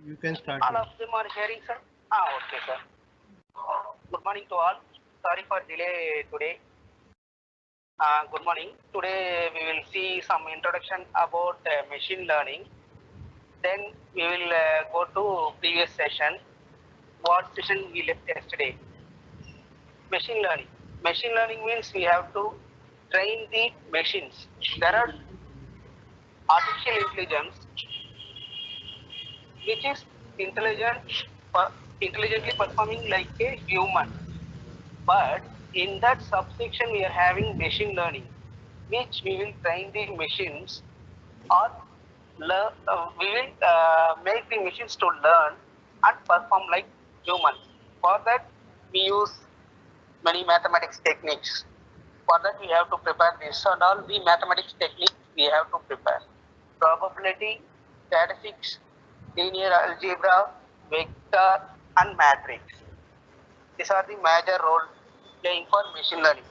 You can start All now. of them are hearing, sir? Okay, sir. Good morning to all. Sorry for delay today. Good morning. Today we will see some introduction about machine learning. Then we will go to previous session. What session we left yesterday? Machine learning. Machine learning means we have to train the machines. There are artificial intelligence which is intelligent, intelligently performing like a human. But in that subsection, we are having machine learning, which we will train the machines or we will make the machines to learn and perform like humans. For that, we use many mathematics techniques. For that, we have to prepare this and all the mathematics techniques we have to prepare. Probability, statistics, linear algebra, vector, and matrix. These are the major role playing for machine learning.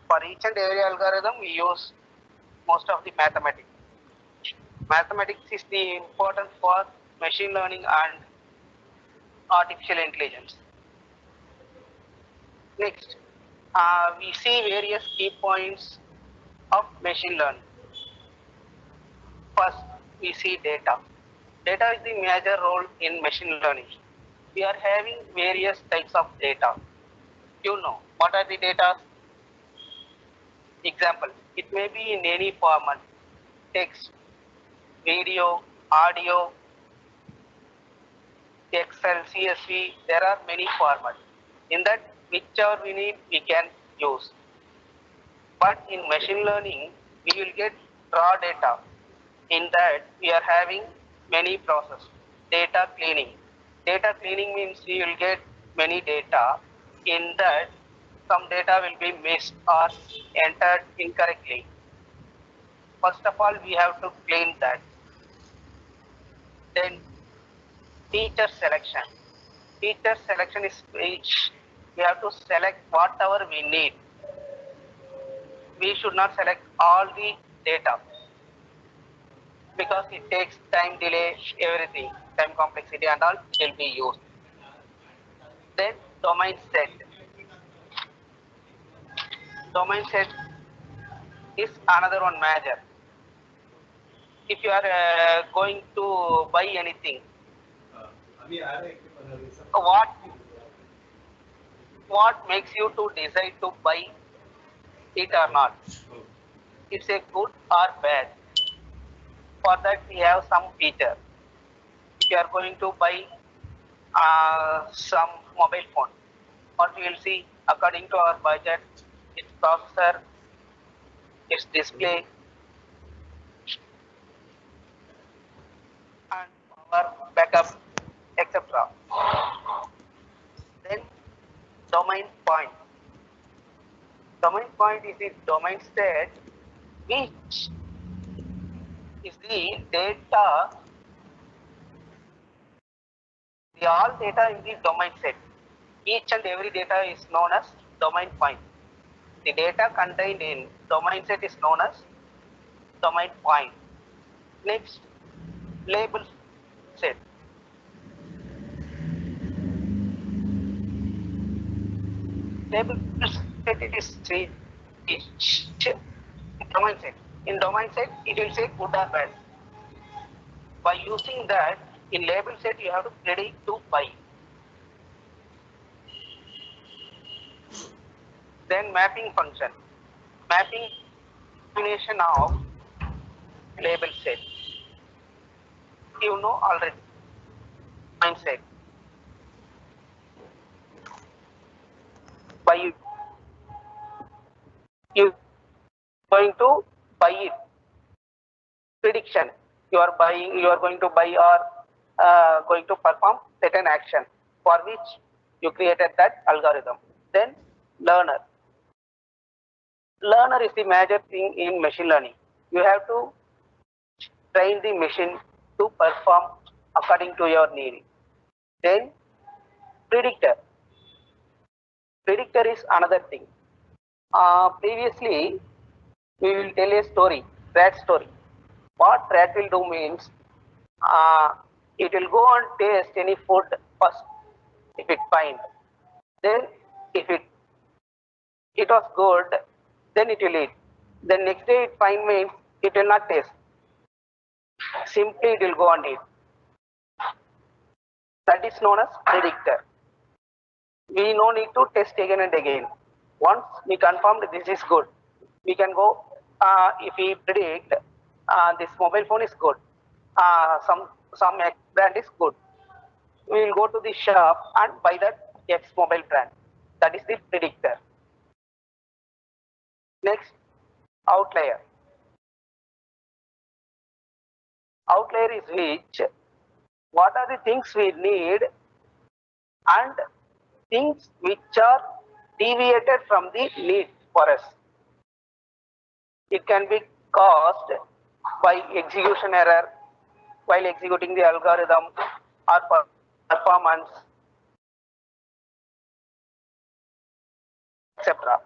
For each and every algorithm, we use most of the mathematics. Mathematics is the important for machine learning and artificial intelligence. Next, we see various key points of machine learning. First, we see data. Data is the major role in machine learning. We are having various types of data. You know, what are the data? Example, it may be in any format, text, video, audio, Excel, CSV, there are many formats. In that, whichever we need, we can use. But in machine learning, we will get raw data. In that, we are having many processes. Data cleaning. Data cleaning means we will get many data. In that, some data will be missed or entered incorrectly. First of all, we have to clean that. Then teacher selection. Teacher selection is which we have to select whatever we need. We should not select all the data because it takes time, delay, everything, time complexity and all will be used. Then domain set. Domain set is another one major. If you are going to buy anything, what makes you to decide to buy it or not? It's a good or bad. For that we have some feature. If you are going to buy some mobile phone, what we will see according to our budget, its processor, its display, and power backup, etc. Then domain point. Domain point is the domain state which is the data, the all data in the domain set. Each and every data is known as domain point. The data contained in domain set is known as domain point. Next, label set. Label set is domain set. In domain set, it will say good or bad. By using that, in label set, you have to predict to buy. Then mapping function. Mapping combination of label set. You know already. Mindset. By you going to buy it. Prediction. You are buying. You are going to buy or going to perform certain action for which you created that algorithm. Then learner. Learner is the major thing in machine learning. You have to train the machine to perform according to your need. Then predictor. Predictor is another thing. Previously, we will tell a story, rat story. What rat will do means, uh, It will go and taste any food first. If it find, then if it was good, then it will eat. Then next day it find means it will not taste. Simply it will go and eat. That is known as predictor. We no need to test again and again. Once we confirmed this is good, we can go. If we predict this mobile phone is good, some X brand is good, we will go to the shop and buy that X mobile brand. That is the predictor. Next, outlier. Outlier is which, what are the things we need and things which are deviated from the need for us. It can be caused by execution error while executing the algorithm or performance, etc.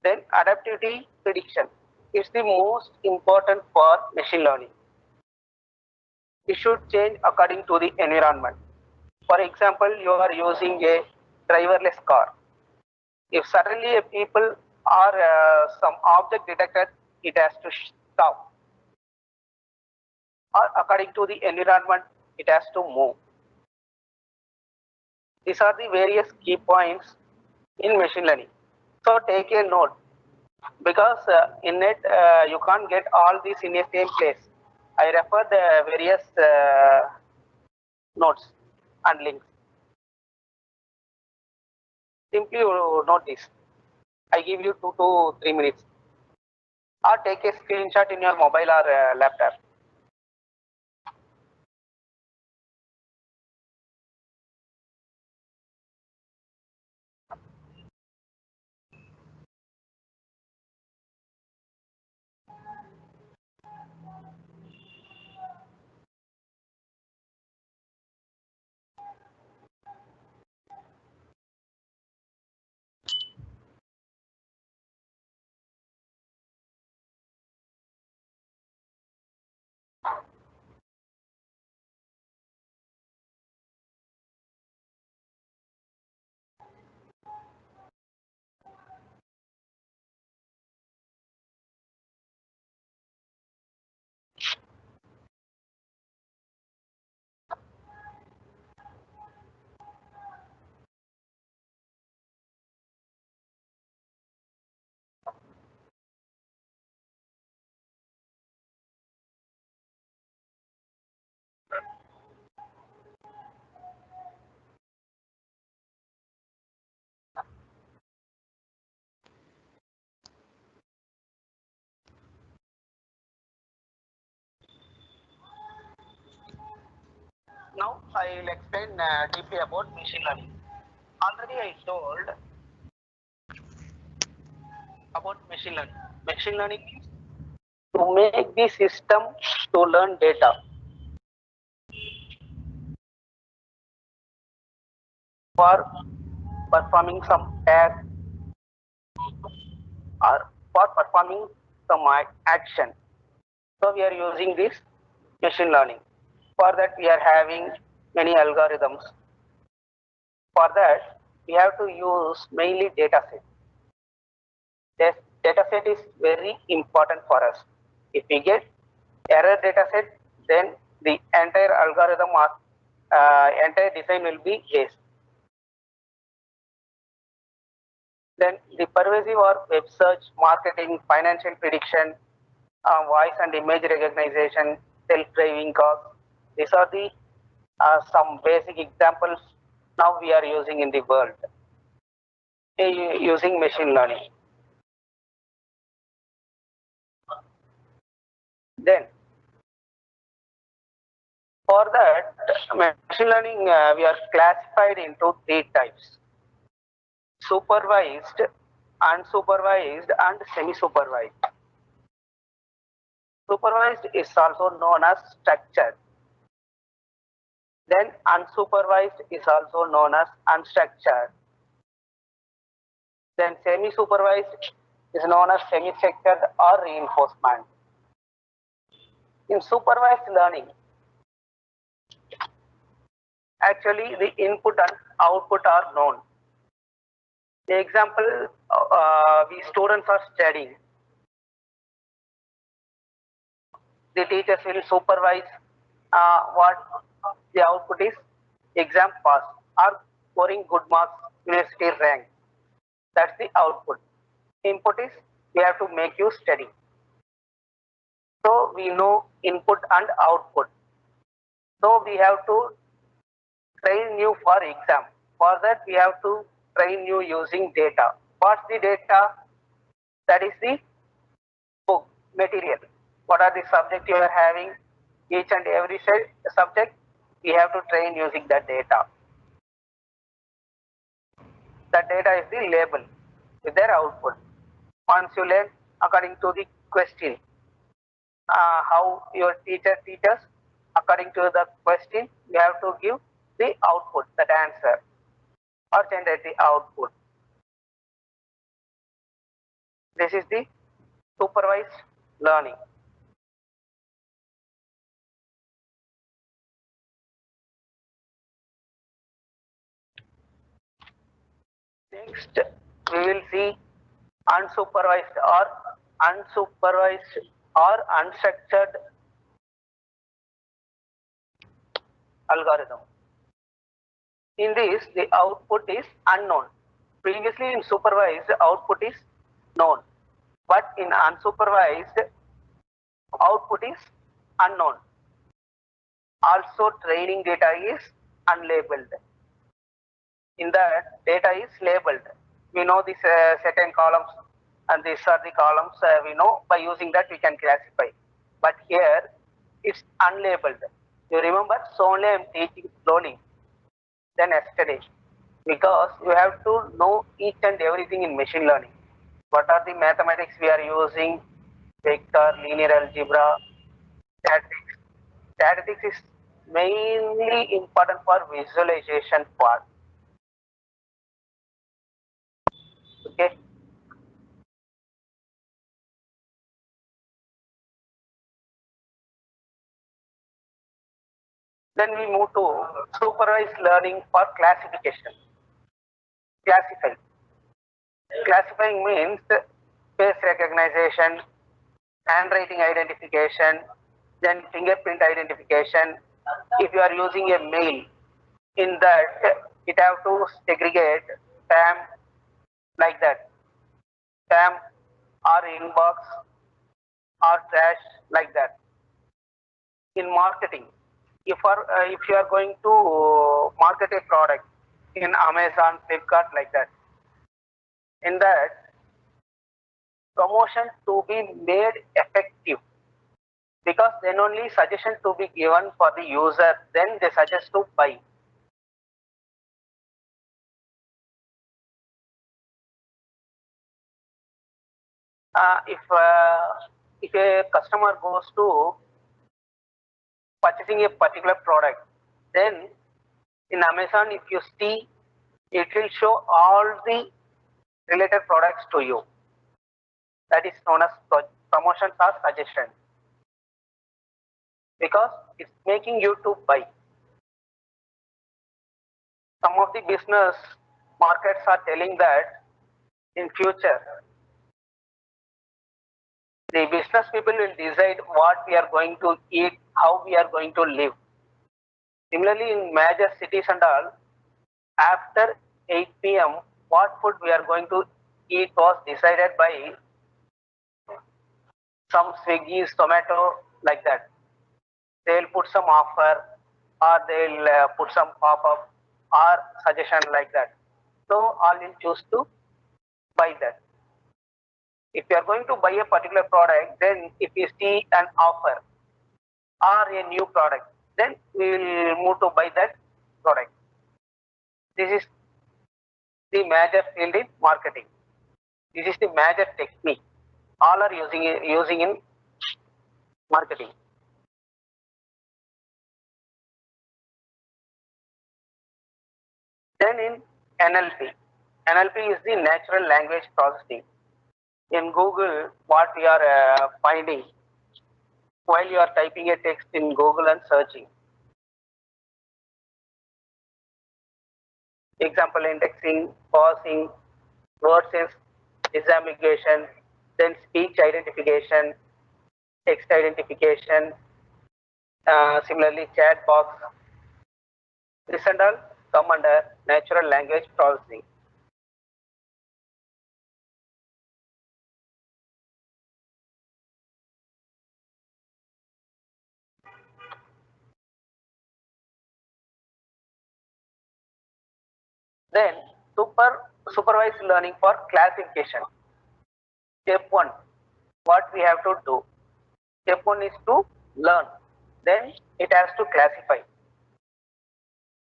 Then adaptivity prediction is the most important for machine learning. It should change according to the environment. For example, you are using a driverless car. If suddenly a people or some object detected, it has to stop. Or according to the environment, it has to move. These are the various key points in machine learning. So take a note, because in it you can't get all these in a same place. I refer the various notes and links. Simply you note this. I give you 2 to 3 minutes, or take a screenshot in your mobile or laptop. Now I will explain deeply about machine learning. Already I told about machine learning. Machine learning is to make the system to learn data for performing some task or for performing some action. So we are using this machine learning. For that we are having many algorithms. For that we have to use mainly data set. This data set is very important for us. If we get error data set, then the entire algorithm or entire design will be waste. Then the pervasive or web search, marketing, financial prediction, voice and image recognition, self-driving cars. These are the some basic examples now we are using in the world using machine learning. Then for that machine learning we are classified into 3 types: supervised, unsupervised and semi-supervised. Supervised is also known as structured. Then unsupervised is also known as unstructured. Then semi-supervised is known as semi-structured or reinforcement. In supervised learning, Actually, the input and output are known. The example, we students are studying. The teachers will supervise what the output is, exam pass or scoring good marks, university rank. That's the output. Input is we have to make you study. So we know input and output. So we have to train you for exam. For that we have to train you using data. What's the data? That is the book material. What are the subject you are having? Each and every subject we have to train using that data. That data is the label with their output. Once you learn according to the question, how your teacher teaches, according to the question, you have to give the output, that answer, or generate the output. This is the supervised learning. Next, we will see unsupervised or unstructured algorithm. In this, the output is unknown. Previously in supervised, the output is known, but in unsupervised, output is unknown. Also, training data is unlabeled. In that, data is labeled. We know these certain columns and these are the columns we know. By using that we can classify. But here it's unlabeled. You remember, so only I am teaching slowly than yesterday, because you have to know each and everything in machine learning. What are the mathematics we are using? Vector, linear algebra, statistics. Statistics is mainly important for visualization part. Okay. Then we move to supervised learning for classification. Classify. Classifying means face recognition, handwriting identification, then fingerprint identification. If you are using a mail, in that it have to segregate spam like that, spam or inbox or trash like that. In marketing, if you are going to market a product in Amazon, Flipkart like that, in that promotion to be made effective, because then only suggestion to be given for the user, then they suggest to buy. If a customer goes to purchasing a particular product, then in Amazon, if you see, it will show all the related products to you. That is known as promotions or suggestion, because it's making you to buy. Some of the business markets are telling that in future the business people will decide what we are going to eat, how we are going to live. Similarly, in major cities and all, after 8 p.m., what food we are going to eat was decided by some Swiggy, Zomato, like that. They'll put some offer, or they'll put some pop-up or suggestion like that. So all will choose to buy that. If you are going to buy a particular product, then if you see an offer or a new product, then we will move to buy that product. This is the major field in marketing. This is the major technique. All are using in marketing. Then in NLP, NLP is the natural language processing. In Google, what we are finding while you are typing a text in Google and searching, example indexing, parsing, word sense disambiguation, then speech identification, text identification, similarly chat box. This and all come under natural language processing. Then supervised learning for classification. Step 1, what we have to do? Step 1 is to learn. Then it has to classify.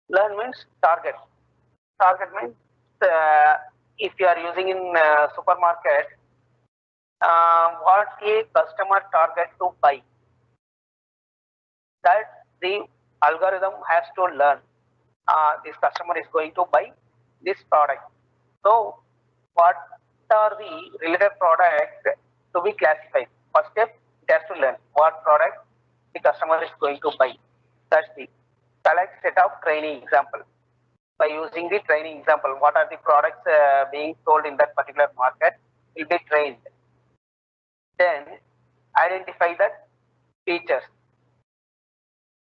Learn means target. Target means if you are using in supermarket, what a customer target to buy. That the algorithm has to learn. This customer is going to buy this product. So what are the related products to be classified? First step, it has to learn what product the customer is going to buy. That's the select set of training example. By using the training example, what are the products being sold in that particular market will be trained. Then identify the features.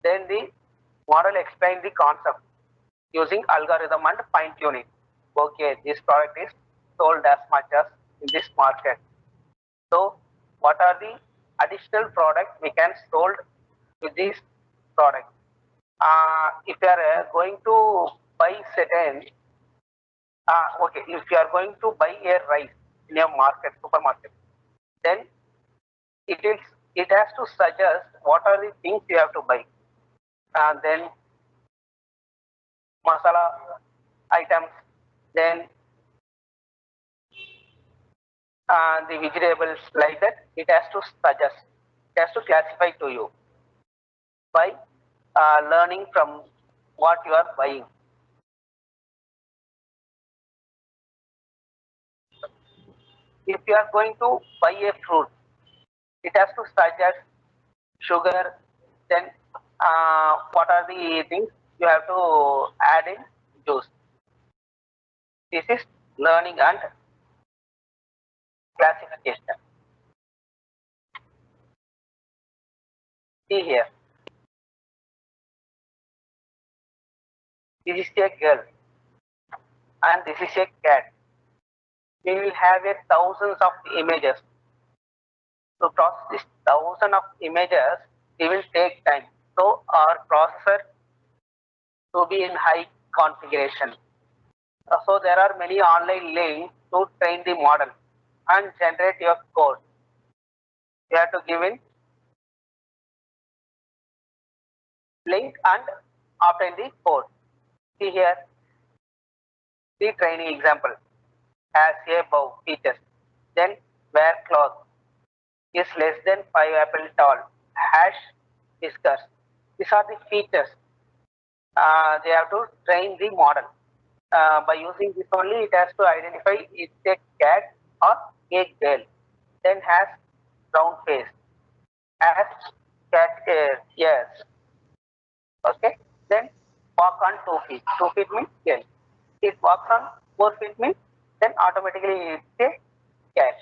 Then the model explain the concept using algorithm and fine tuning. Okay, this product is sold as much as in this market. So what are the additional products we can sold with this product? If you are going to buy certain, if you are going to buy a rice in a market, supermarket, then it has to suggest what are the things you have to buy. And then masala items, then the vegetables like that, it has to suggest, it has to classify to you by learning from what you are buying. If you are going to buy a fruit, it has to suggest sugar, then what are the things you have to add in juice. This is learning and classification. See here, this is a girl and this is a cat. We will have a thousands of images. To process this thousand of images, it will take time. So our processor to be in high configuration. So there are many online links to train the model and generate your code. You have to give in link and obtain the code. See here, the training example has a bow features. Then wear cloth is less than 5 apple tall. Hash whiskers. These are the features. They have to train the model. By using this only, it has to identify it's a cat or a girl. Then has round face. Has cat ear. Yes. Okay. Then walk on 2 feet. 2 feet means girl. It walks on 4 feet means then automatically it's a cat.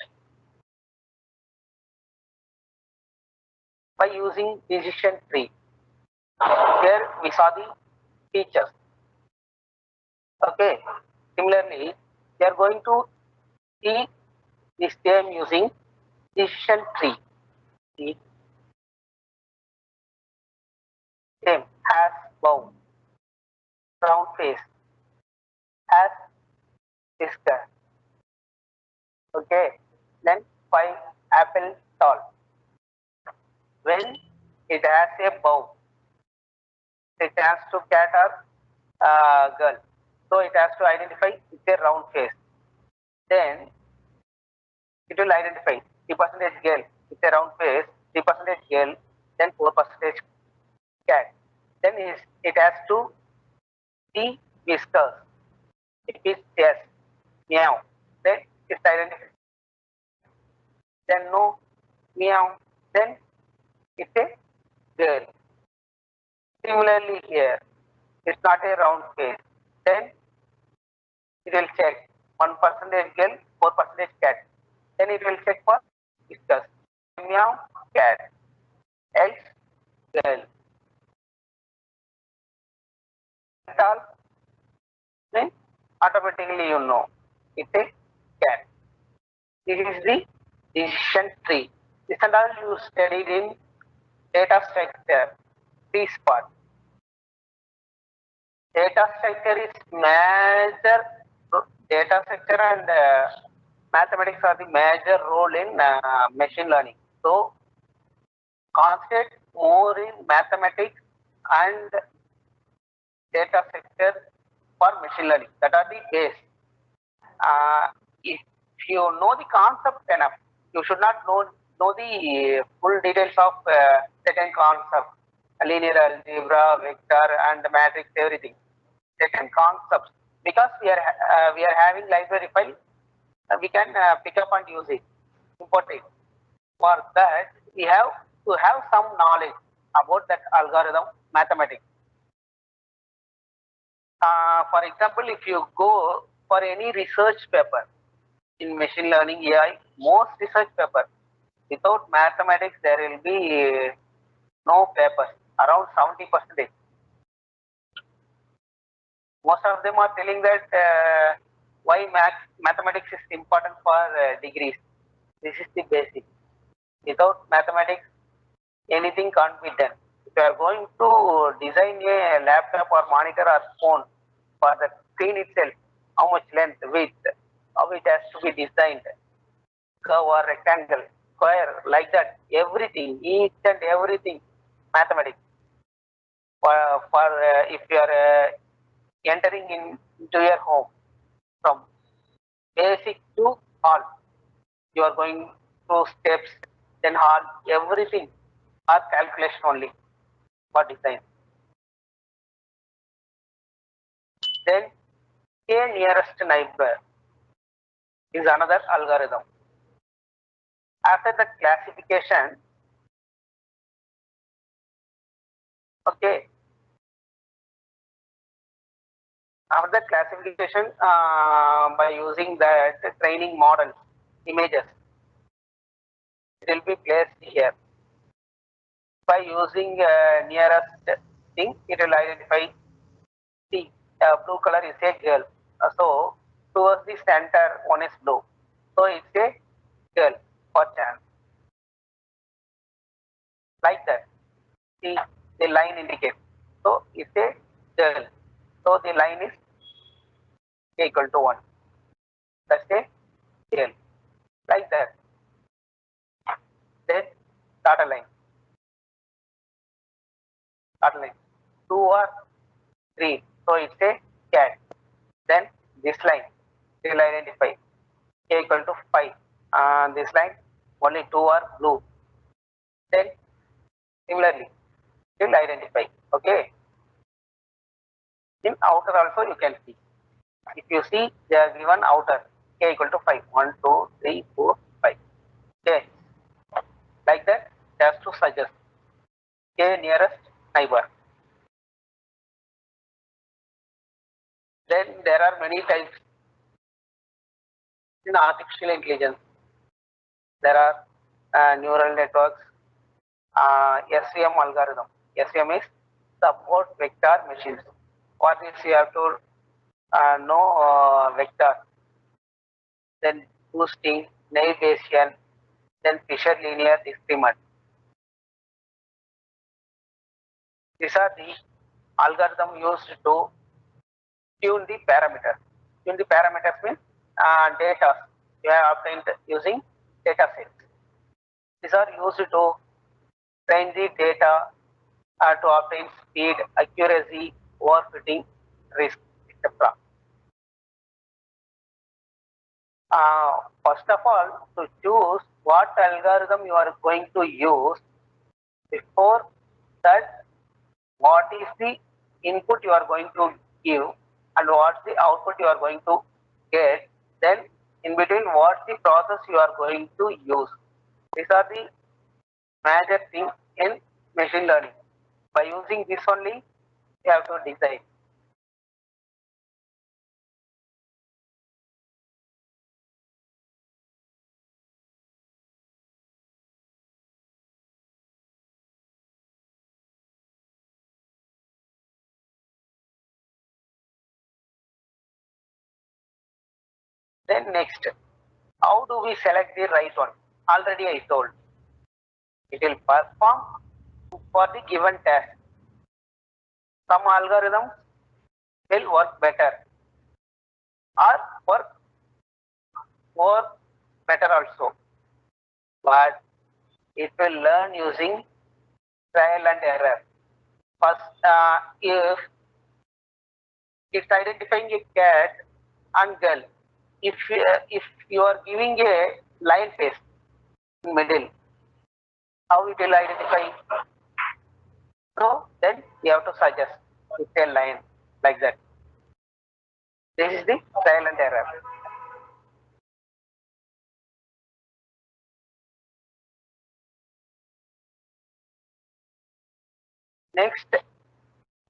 By using decision tree, here we saw the features. Okay. Similarly, we are going to see the same using decision tree. The same has bow, round face, has whisker. Okay. Then 5 apple tall. When it has a bow, it has to cat or girl. So it has to identify it's a round face. Then it will identify 3% girl, it's a round face, 3% girl, then 4% cat. Then it has to see whiskers. It is yes, meow. Then it's identified. Then no, meow. Then it's a girl. Similarly here, it's not a round face. Then it will check 1% girl, 4% cat. Then it will check for discuss. Meow, cat. Else, girl. All, then automatically you know it's a cat. This is the decision tree. This and all you studied in data structure, this part. Data structure is major, data structure and mathematics are the major role in machine learning. So concentrate more in mathematics and data structure for machine learning. That are the base. If you know the concept enough, you should not know the full details of certain concept, linear algebra, vector, and matrix, everything. Certain concepts, because we are having library file, we can pick up and use it, import it. For that, we have to have some knowledge about that algorithm mathematics. For example, if you go for any research paper in machine learning AI, most research paper, without mathematics, there will be no papers, around 70%. Most of them are telling that why mathematics is important for degrees. This is the basic. Without mathematics, anything can't be done. If you are going to design a laptop or monitor or phone, for the screen itself, how much length, width, how it has to be designed, curve or rectangle, square, like that, everything, each and everything, mathematics. For if you are entering into your home from basic to hall, you are going through steps, then hall, everything are calculation only for design. Then k nearest neighbor is another algorithm. After the classification, okay, after the classification by using that training model images, it will be placed here. By using nearest thing, it will identify the blue color is a girl. So towards the center, one is blue. So it's a girl for chance. Like that. See, the line indicates. So it's a girl. So the line is equal to 1. That's a girl. Like that. Then data line. Data line. 2 or 3. So it's a cat. Then this line will identify k equal to 5. This line only 2 are blue. Then similarly will identify. Okay. In outer also you can see. If you see, they are given outer k equal to 5. 1, 2, 3, 4, 5. Okay. Like that, just to suggest k nearest neighbor. Then there are many types in artificial intelligence. There are neural networks, SVM algorithm. SVM is support vector machines. What is you have to know vector, then boosting, naive Bayesian, then Fisher linear discriminant. These are the algorithm used to tune the parameters. Tune the parameters means data you have obtained using data sets. These are used to train the data to obtain speed, accuracy, overfitting, risk, etc. First of all, to choose what algorithm you are going to use, before that, what is the input you are going to give and what's the output you are going to get, then in between what's the process you are going to use. These are the major things in machine learning. By using this only, you have to decide. Then next, how do we select the right one? Already I told. It will perform for the given task. Some algorithms will work better or work more better also, but it will learn using trial and error. First, if it's identifying a cat and girl, if you are giving a line face in middle, how it will identify? So then you have to suggest it's a line like that. This is the trial and error. Next,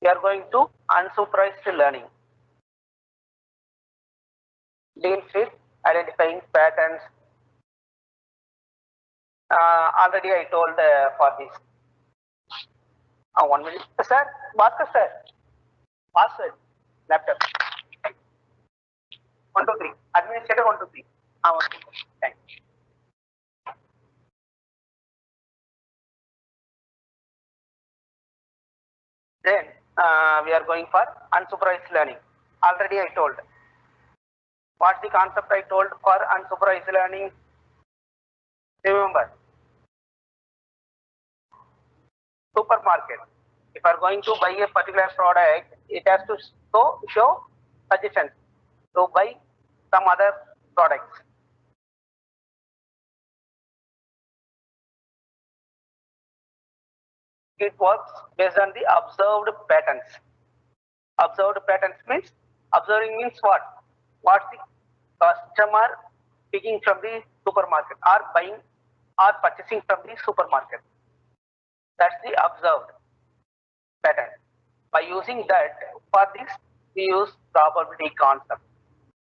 we are going to unsupervised learning. Deals with identifying patterns. Already I told for this. 1 minute. Sir, Bhaskar sir, password, laptop. 1 2 3. Administrator 1 2 3. Okay. Thanks. Then we are going for unsupervised learning. Already I told. What's the concept I told for unsupervised learning? Remember, supermarket. If you are going to buy a particular product, it has to show suggestions to buy some other products. It works based on the observed patterns. Observed patterns means, observing means what? What's the customer picking from the supermarket or buying or purchasing from the supermarket? That's the observed pattern. By using that, for this, we use probability concept,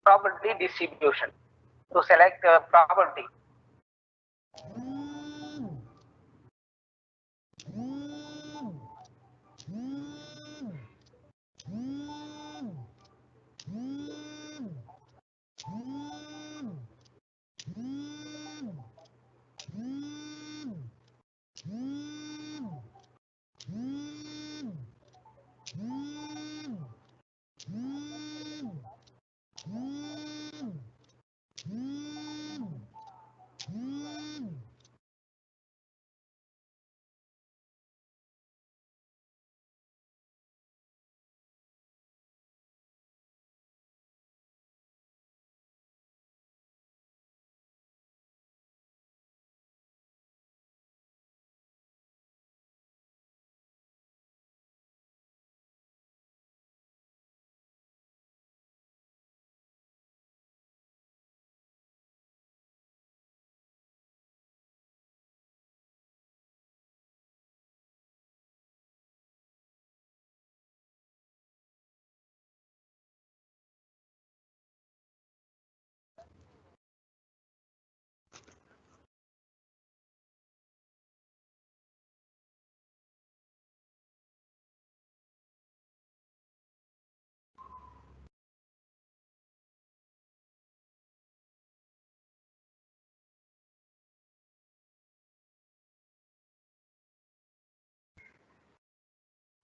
probability distribution to select probability.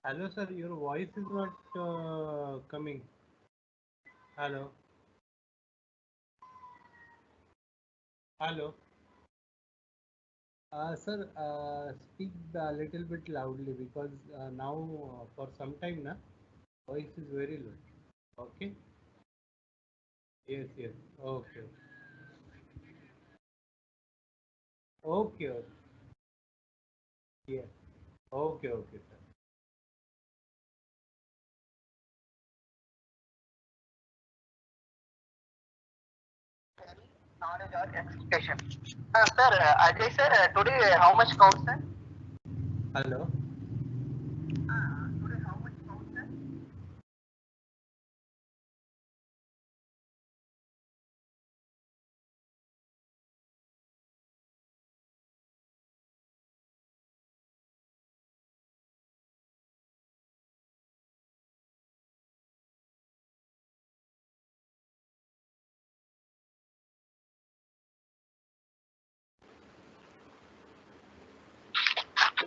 Hello, sir. Your voice is not coming. Hello. Hello. Sir, speak a little bit loudly because now for some time now voice is very low. Okay. Yes. Yes. Okay. Okay. Okay. Yes. Okay. Okay, sir. Knowledge or expectation. Sir, Ajay sir, today how much counts, sir? Hello. Today how much counts, sir?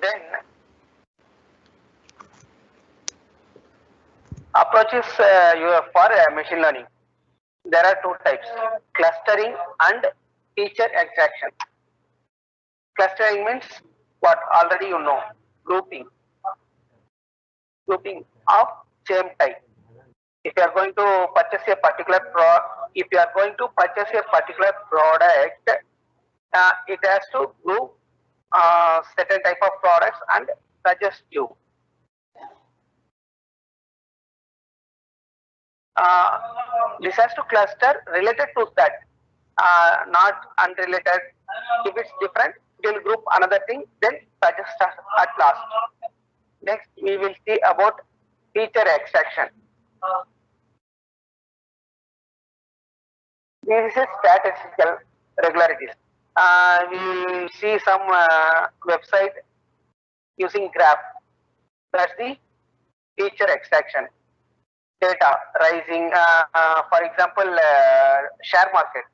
Then approaches for machine learning. There are two types: clustering and feature extraction. Clustering means what already you know, grouping, grouping of same type. If you are going to purchase a particular if you are going to purchase a particular product, it has to group certain type of products and suggest you. This has to cluster related to that, not unrelated. If it's different, it will group another thing, then suggest us at last. Next, we will see about feature extraction. This is statistical regularities. We will see some website using graph. That's the feature extraction. Data rising, for example, share market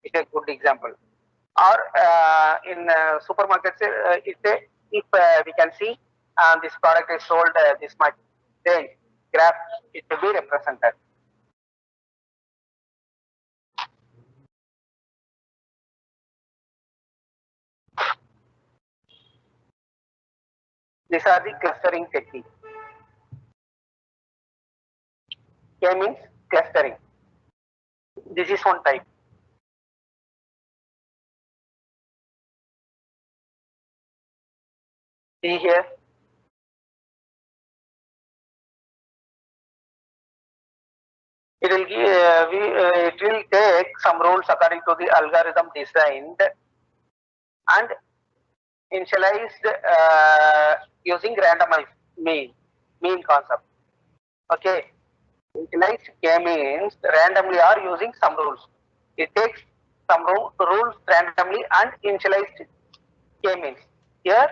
is a good example. Or in supermarkets, if we can see this product is sold this much, then graph it will be represented. These are the clustering techniques. K means clustering. This is one type. See here. It will it will take some rules according to the algorithm designed and initialized using randomized mean concept. Okay, initialized K means randomly or using some rules. It takes some rules randomly and initialized K means. Here,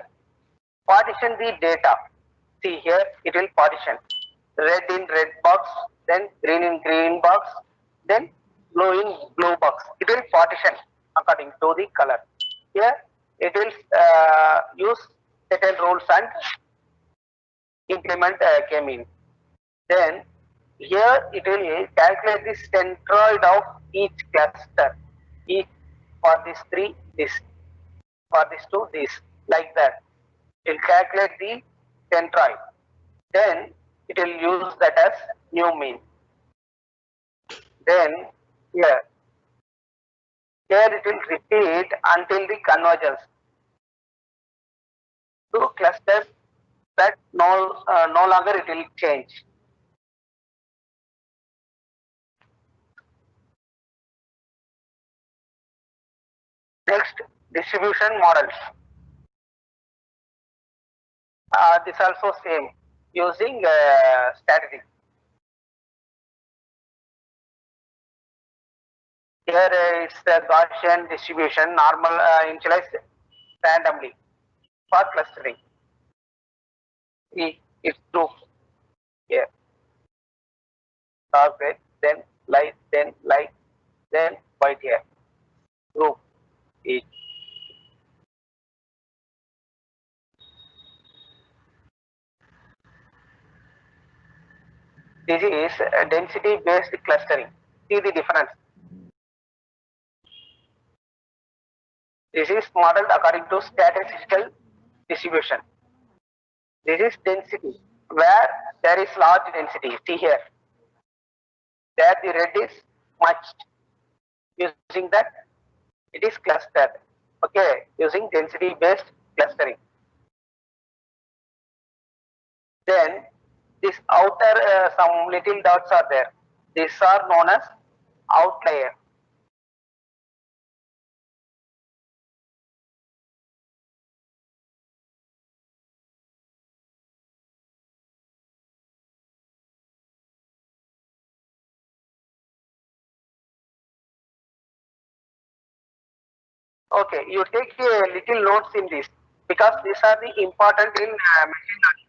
partition the data. See here, it will partition red in red box, then green in green box, then blue in blue box. It will partition according to the color. Here, it will use certain rules and implement K-mean. Then here it will calculate the centroid of each cluster. Each for this three, this for this two, this like that. It will calculate the centroid. Then it will use that as new mean. Then here it will repeat until the convergence. Two clusters that no longer it will change. Next, distribution models. This also same using statistics. Here it's the Gaussian distribution, normal initialized randomly for clustering. See, it's true here. Dark red, then light, then white here. Group each. This is density based clustering. See the difference. This is modeled according to statistical distribution. This is density, where there is large density. See here. There the red is much. Using that, it is clustered. Okay, using density based clustering. Then this outer some little dots are there. These are known as outlier. Okay, you take little notes in this because these are the important in machine learning.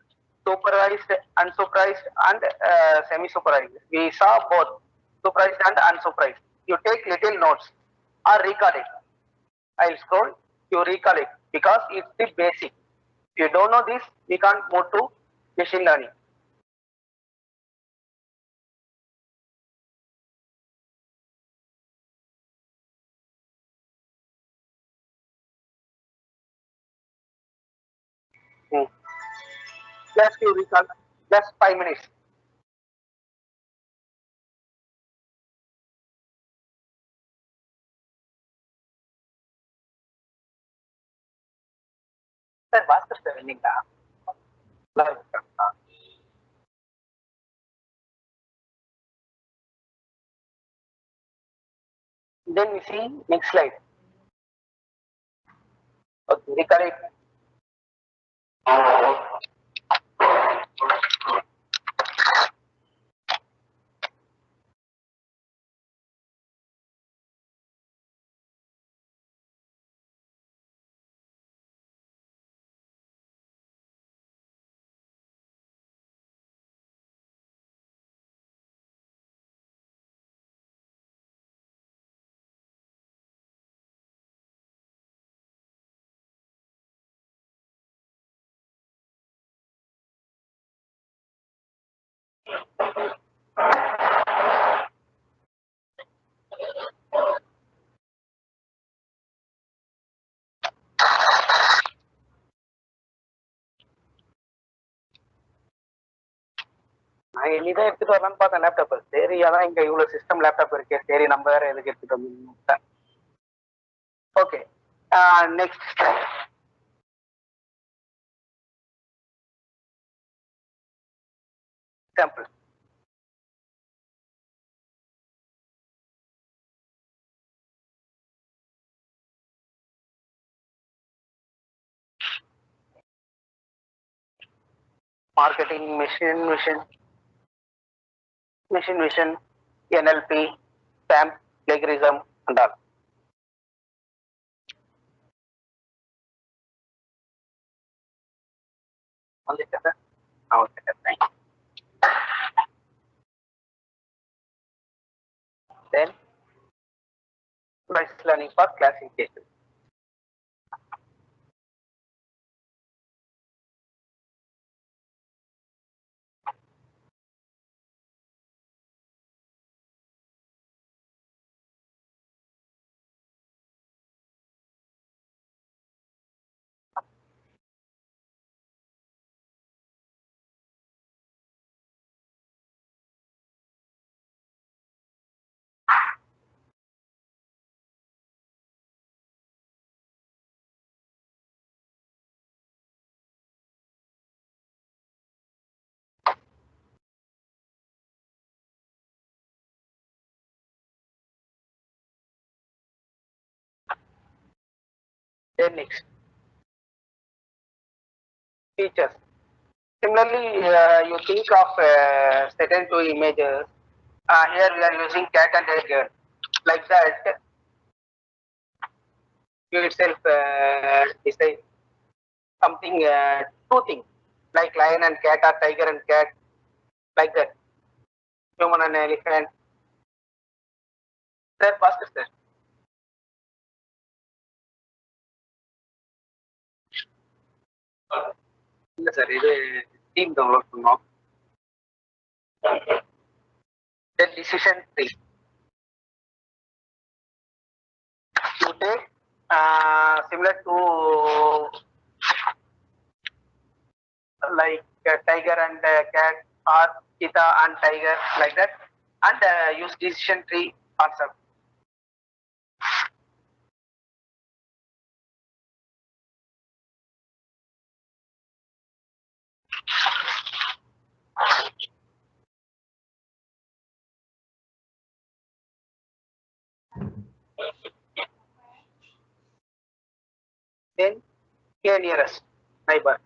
Supervised, unsupervised, and semi-supervised. We saw both supervised and unsupervised. You take little notes or recall it. I'll scroll. You recall it because it's the basic. you don't know this, we can't move to machine learning. Hmm. Just you recall, just 5 minutes. Sir, what's the spelling? Then we see next slide. Okay, recollect. நான் இனிதான் எடுத்துட்டு வரலான்னு பார்த்தேன் laptop. சரி அதான் இங்க இவ்வளவு system laptop இருக்கு, சரி நம்ம வேற எதுக்கு எடுத்துட்டு வந்து. Okay, next example. Marketing, machine vision, NLP, SAM, plagiarism and all. Only that, sir? Okay, sir, thank you. Then supervised learning for classification. Then next, features. Similarly, you think of certain two images. Here we are using cat and tiger. Like that, you itself decide something, two things, like lion and cat or tiger and cat, like that. Human and elephant. Sir, faster, sir. இல்ல sir, இது team download பண்ணோம். Then decision tree. You take similar to like tiger and cat or cheetah and tiger, like that, and use decision tree concept. Then here nearest neighbor.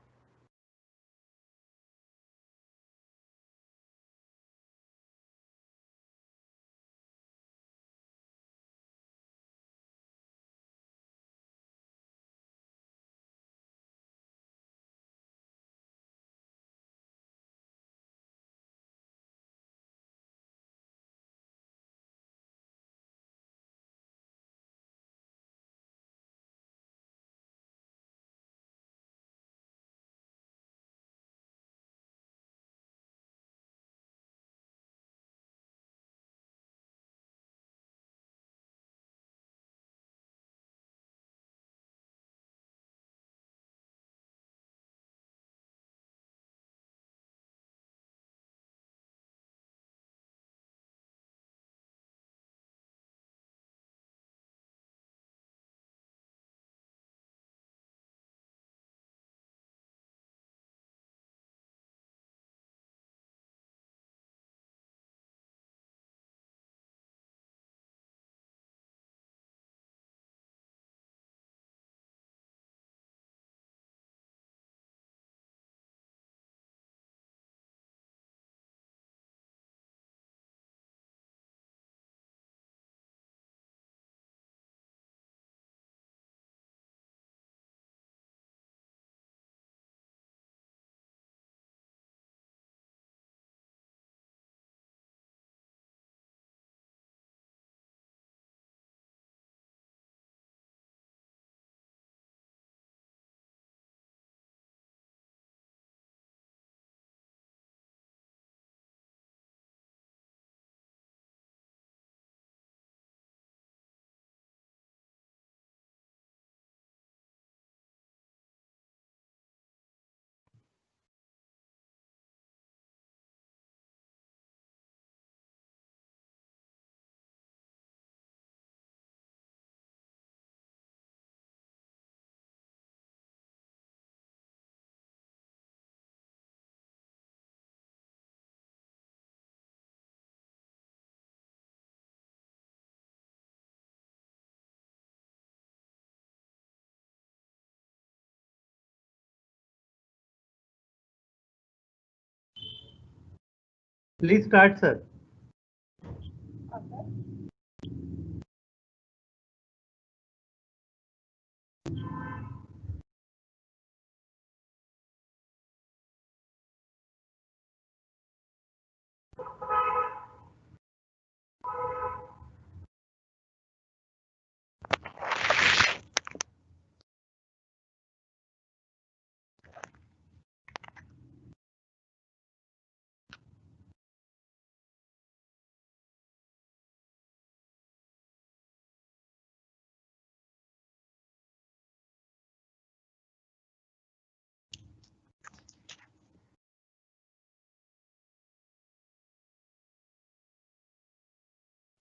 Please start, sir.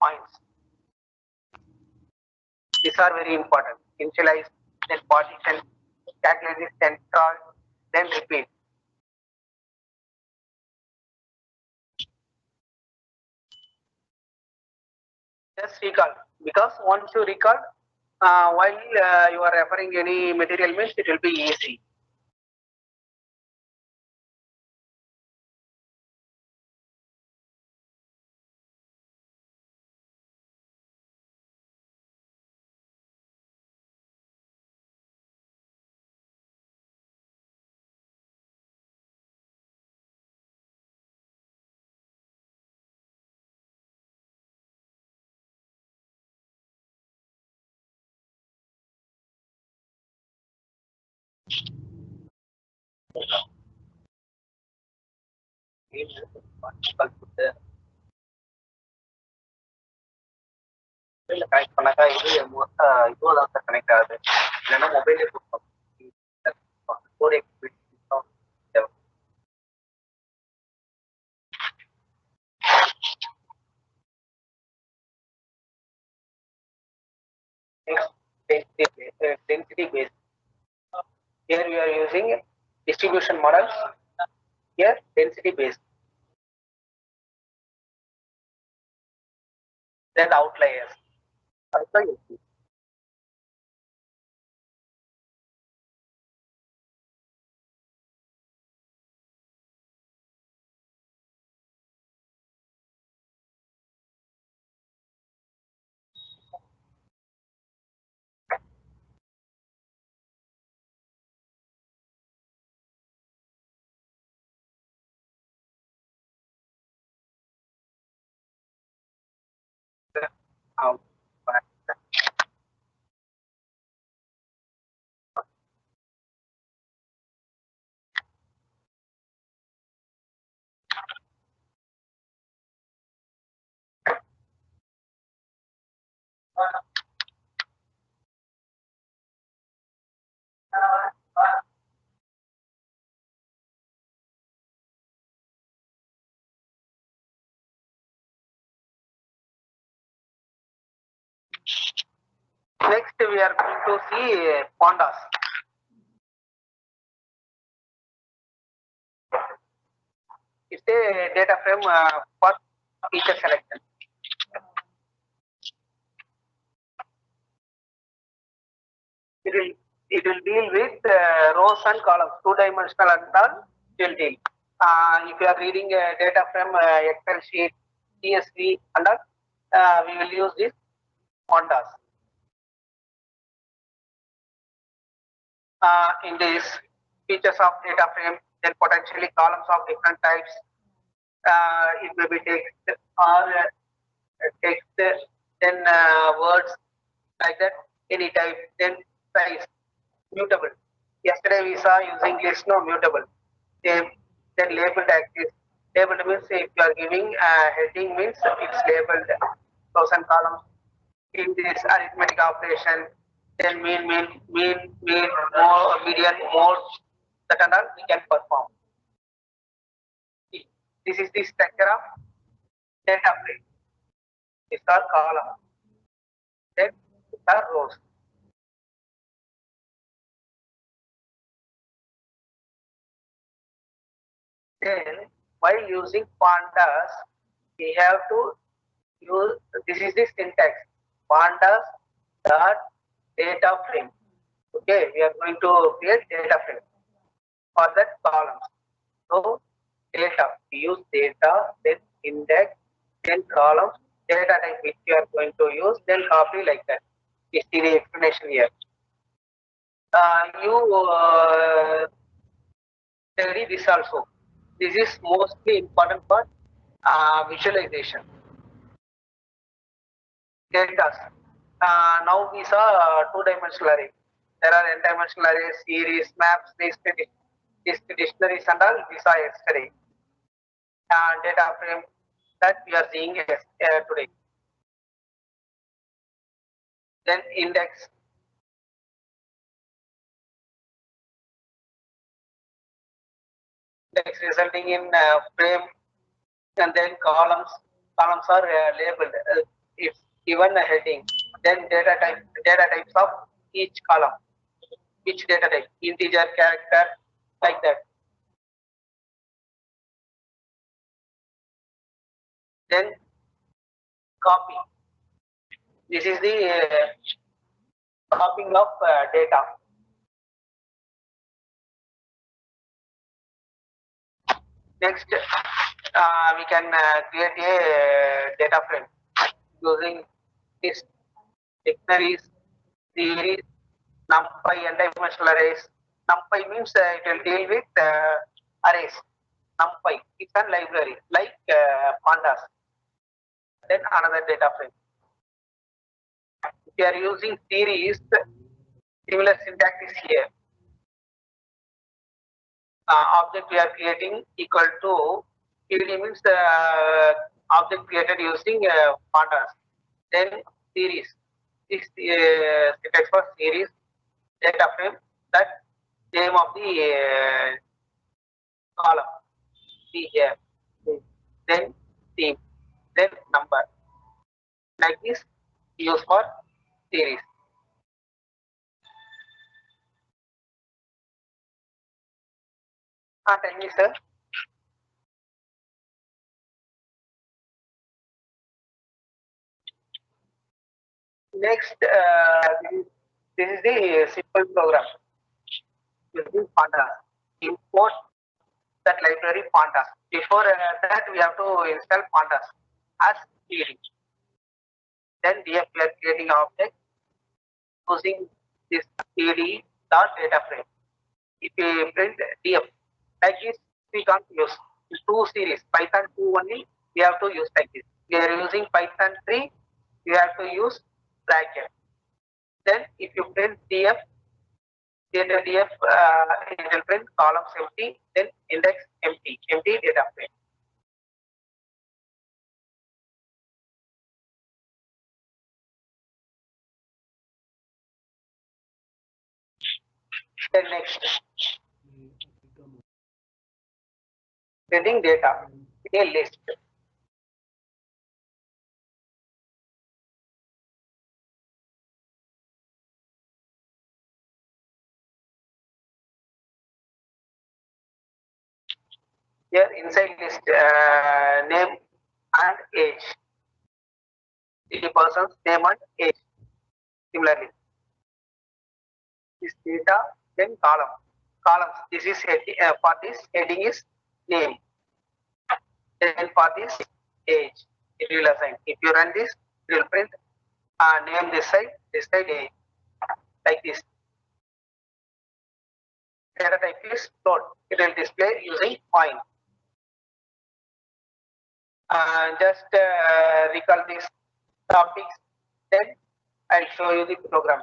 Points. These are very important. Initialize, then partition, calculate this, then call, then repeat. Just recall, because once you recall, while you are referring any material means it will be easy. Connect பண்ணாக்கா இது இதுதான் sir connect ஆகுது, இல்லைன்னா மொபைலே கொடுப்போம். Density based. Here we are using distribution models. Here density based. Then outliers. Um, Next we are going to see pandas. It's a data frame for feature selection. It will deal with rows and columns, two-dimensional and all. It will deal. If you are reading data from Excel sheet, CSV, and all, we will use this pandas. In this features of data frame, then potentially columns of different types. It may be text or text, then words like that, any type, then size, mutable. Yesterday we saw using list, no mutable. Then labeled axis. Labeled means if you are giving heading means it's labeled rows and columns. In this arithmetic operation, then mean, more, median, mode, that and all we can perform. This is the structure of data frame. These are columns. Then these are rows. Then while using pandas, we have to use, this is the syntax, pandas dot data frame. Okay, we are going to create data frame for that columns. So data, we use data, then index, then columns, data type which you are going to use, then copy like that. You see the explanation here. You study this also. This is mostly important for visualization. Deltas. Now we saw two-dimensional array. There are n-dimensional arrays, series, maps, list dictionaries and all we saw yesterday. Data frame that we are seeing today. Then index. Index resulting in frame, and then columns. Columns are labeled. It's given a heading. Then data types of each column. Each data type, integer, character, like that. Then copy. This is the copying of data. Next, we can create a data frame using this dictionaries, series, NumPy, n-dimensional arrays. NumPy means it will deal with arrays. NumPy, it's a library like pandas. Then another data frame. If you are using series, similar syntax is here. Object we are creating equal to PD means object created using pandas. Then series. This syntax for series data frame, that name of the column. See here. Then theme. Then number. Like this, use for series. Tell me, sir. Next, this is the simple program using pandas. Import that library pandas. Before that, we have to install pandas as PD. Then we are creating object using this PD dot data frame. If we print df like this, we can't use two series. Python 2 only we have to use like this. We are using Python 3, we have to use bracket. Then if you print df, df it will print columns empty, then index empty data frame. Then next, printing data in a list. Here inside list name and age. The person's name and age. Similarly, this data, then column. Columns. This is for this heading is name. Then for this age, it will assign. If you run this, it will print name this side age, like this. Data type is float. It will display using point. Just recall these topics, then I'll show you the program.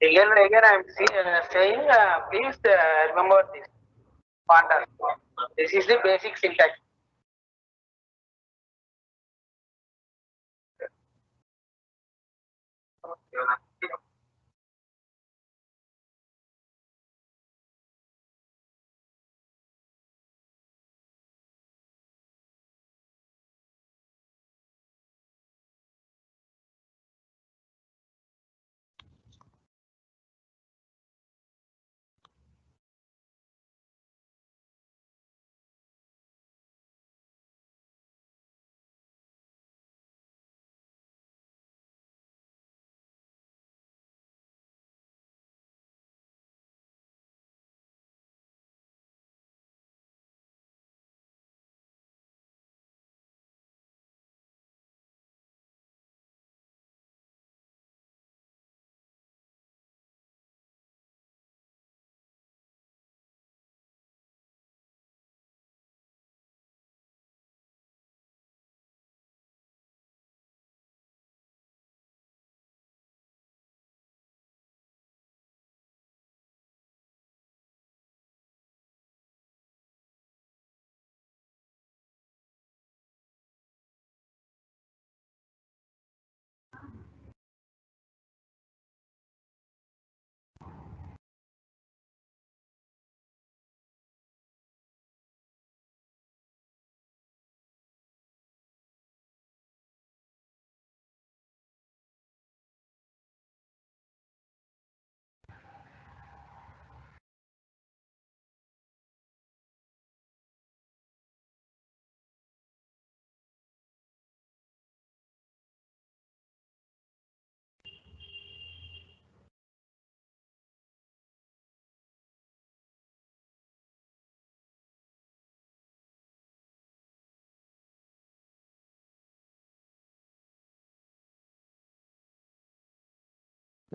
Again and again, saying, please remember this pandas. This is the basic syntax.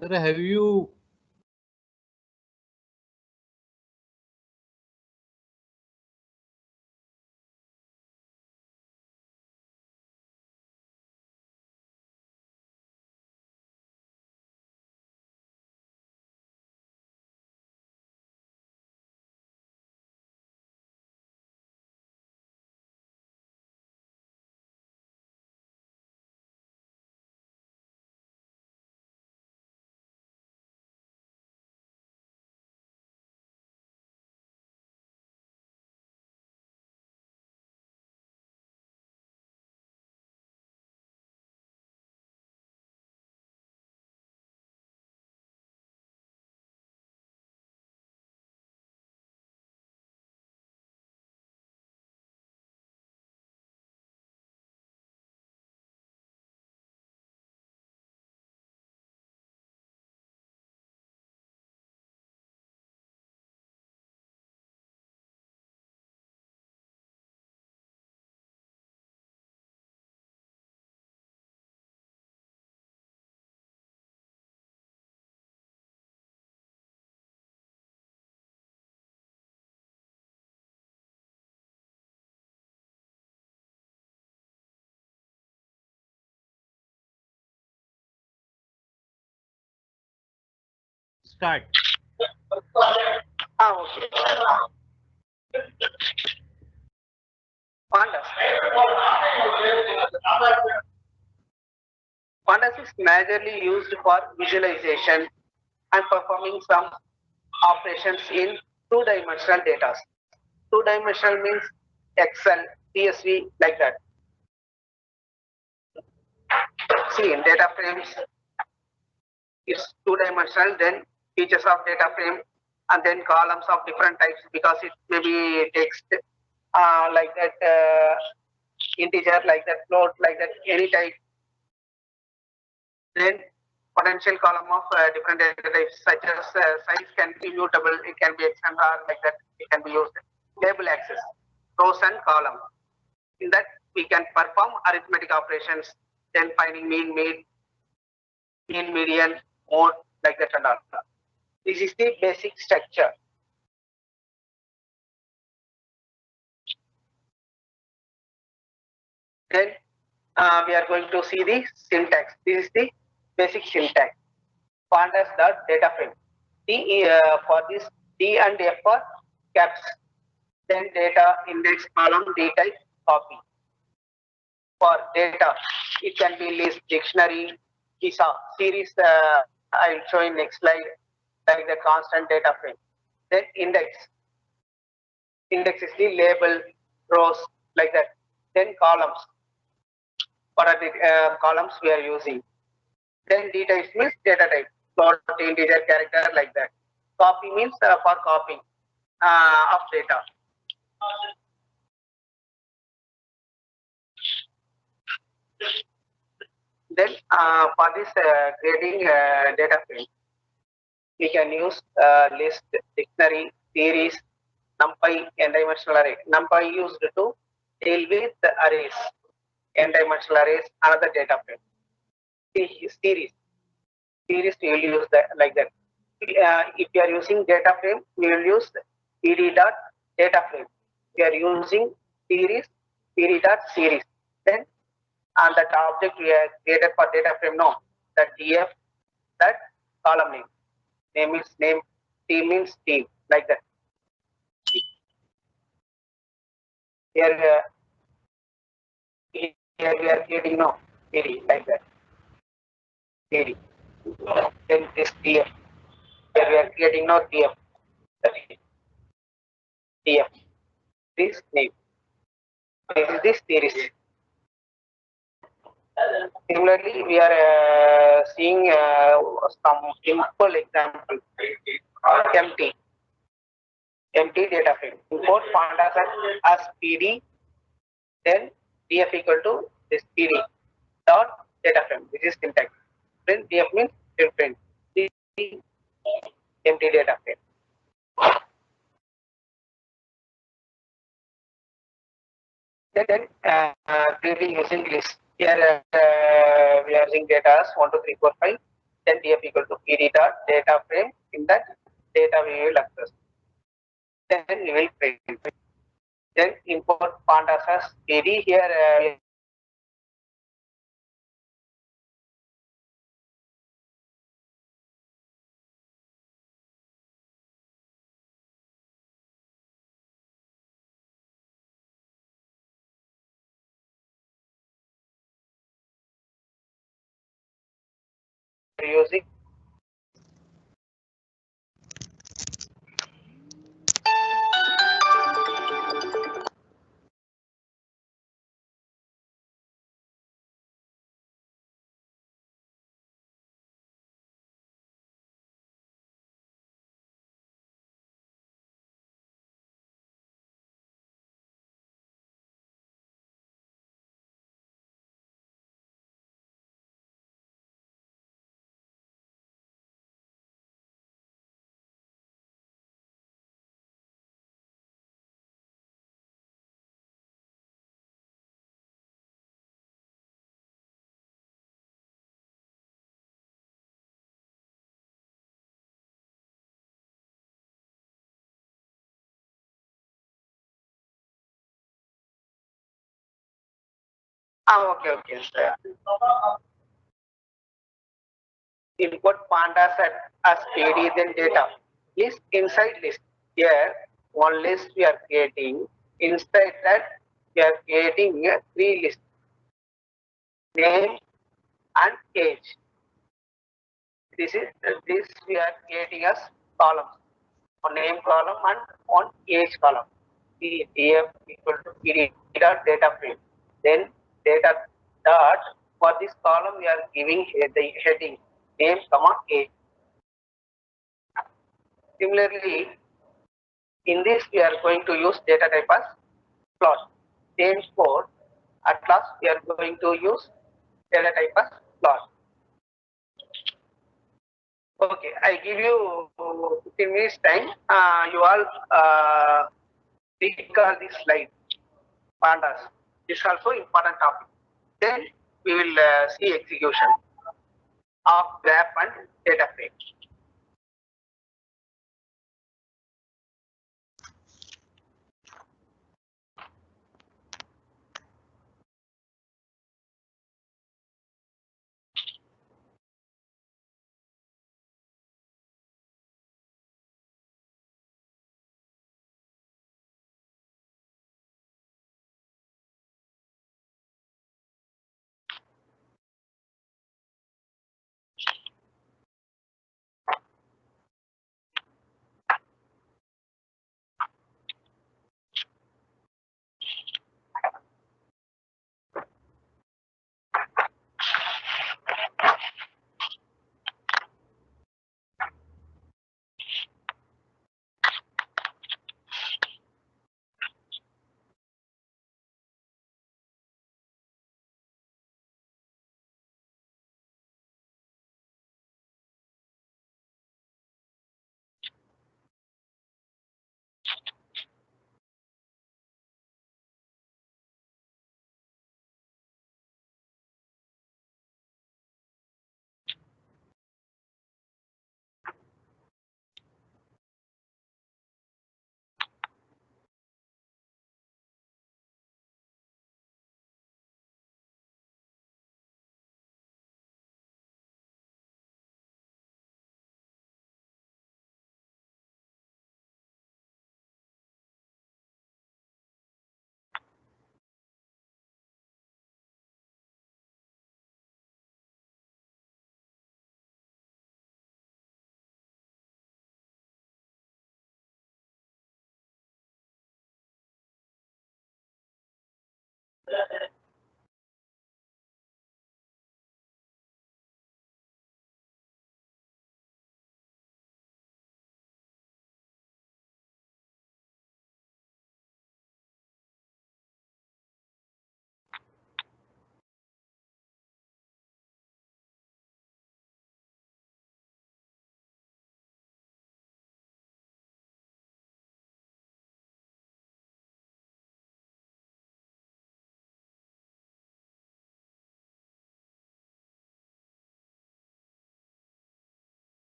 Sir, have you start? Okay. Pandas. Pandas is majorly used for visualization and performing some operations in two-dimensional data. Two-dimensional means Excel, CSV, like that. See, in data frames, it's two-dimensional, then features of data frame, and then columns of different types because it may be text like that, integer like that, float like that, any type. Then potential column of different data types such as size can be mutable, it can be extended or like that, it can be used. Label access, rows and column. In that we can perform arithmetic operations, then finding mean, median, mode, like that and all. This is the basic structure. Then we are going to see the syntax. This is the basic syntax. Pandas the data frame. For this D and F for caps. Then data index column D type copy. For data, it can be list, dictionary, KISA, series. I will show in next slide, like the constant data frame. Then index. Index is the label, rows, like that. Then columns. What are the columns we are using? Then D type means data type, float, integer, character, like that. Copy means for copying of data. Then for this creating data frame, we can use list, dictionary, series, NumPy, n-dimensional array. NumPy used to deal with the arrays, n-dimensional arrays, another data frame. Series we will use that like that. If you are using data frame, we will use pd dot data frame. We are using series, pd dot series. Then and that object we have created for data frame, no, that df, that column name. Name is name, team means team, like that. Here, here we are creating no pd, like that. pd. Then this df. Here we are creating no df. That is df. This name. This is this series. Similarly, we are seeing some simple example. Empty, empty data frame. Import pandas as pd, then df equal to this pd dot data frame. This is syntax. Then df means different. Empty data frame. Then creating using list. Here we are using data as 1, 2, 3, 4, 5. Then df equal to pd dot data frame. In that data we will access. Then we will print. Then import pandas as pd. Here we are using okay, okay, sir. Import pandas as pd, then data. List inside list. Here, one list we are creating. Inside that, we are creating three lists: name and age. This we are creating as columns. On name column and on age column. df equal to pd dot data frame. Then data dot, for this column we are giving the heading name comma age. Similarly, in this we are going to use data type as plot. Same code. At last we are going to use data type as plot. Okay, I give you 15 minutes time. You all recall this slide, pandas. This is also important topic. Then we will see execution of graph and data frame.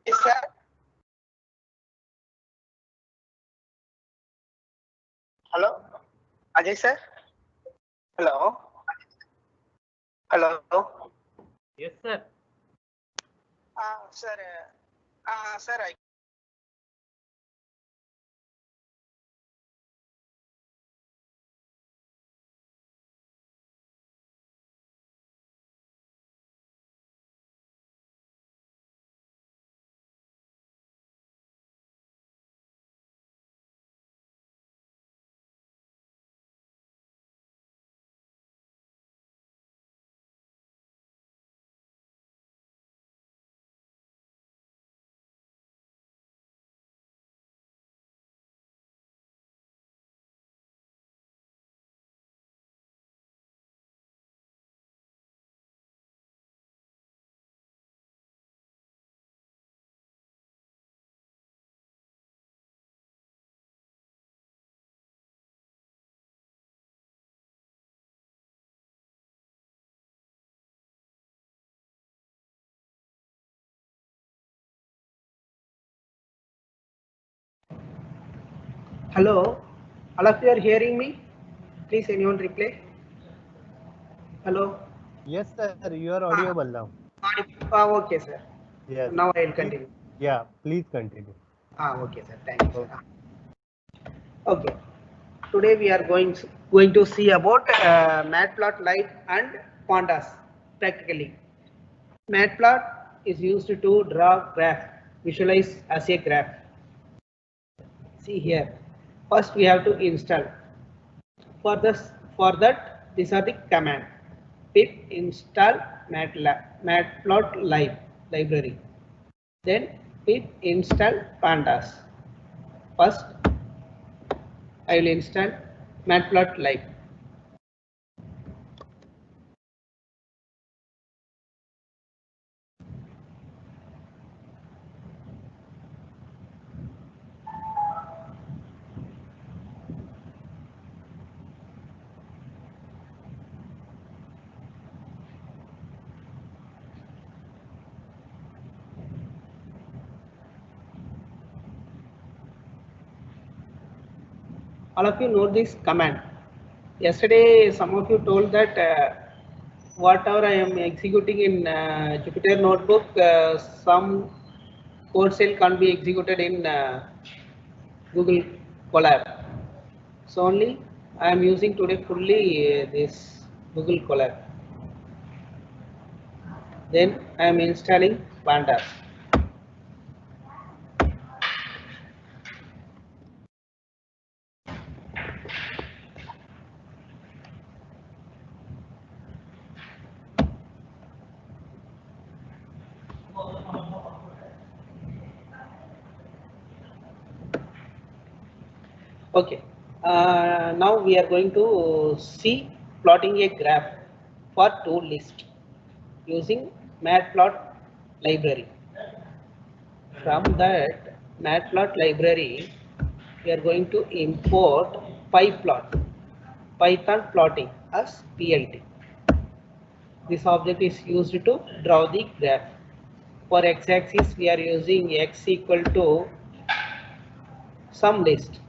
Yes, sir. Hello, Ajay sir. Hello. Hello. Yes, sir. Sir. Sir, I Hello, all of you are hearing me? Please, anyone reply. Hello. Yes, sir, you are audible now. Okay, sir. Yes. Now I will Please, continue. yeah, please continue. Okay, sir. Thank you, Okay. sir. Okay. Today we are going to see about Matplotlib and Pandas practically. Matplot is used to draw graph, visualize as a graph. See here. First we have to install. For that, these are the command. Pip install matplotlib library. Then pip install pandas. First, I will install matplotlib. All of you know this command. Yesterday, some of you told that whatever I am executing in Jupyter Notebook, some code cell can't be executed in Google Colab. So only I am using today fully this Google Colab. Then I am installing Pandas. Okay. Now we are going to see plotting a graph for two lists using matplot library. From that matplot library, we are going to import pyplot, Python plotting as PLT. This object is used to draw the graph. For x-axis, we are using x equal to some list,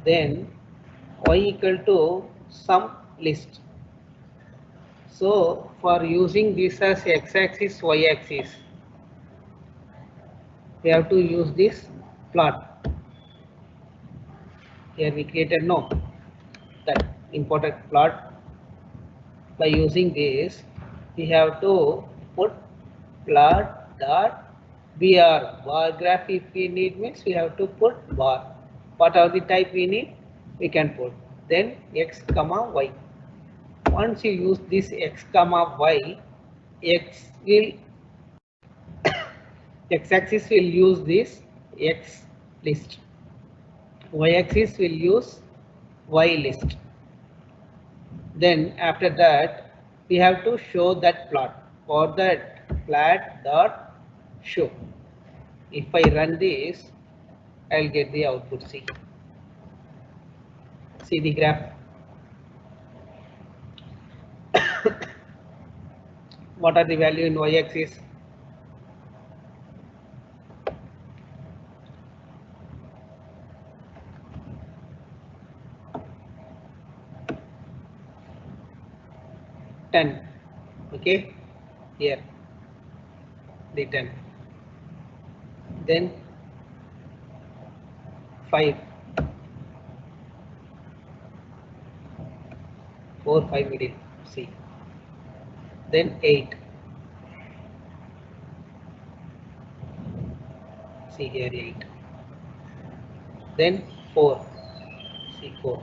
then y equal to some list. So for using this as x-axis, y-axis, we have to use this plot. Here we created that imported plot. By using this, we have to put plot dot bar graph. If we need means we have to put bar. What are the type we need? We can put. Then x comma y. Once you use this x comma y, x will x-axis will use this x list, y-axis will use y list. Then after that we have to show that plot. For that plot dot show. If I run this, I'll get the output. See the graph. What are the value in y-axis? Okay, here the 10, then 5, 4, 5 middle, see, then 8, see here 8, then 4, see 4,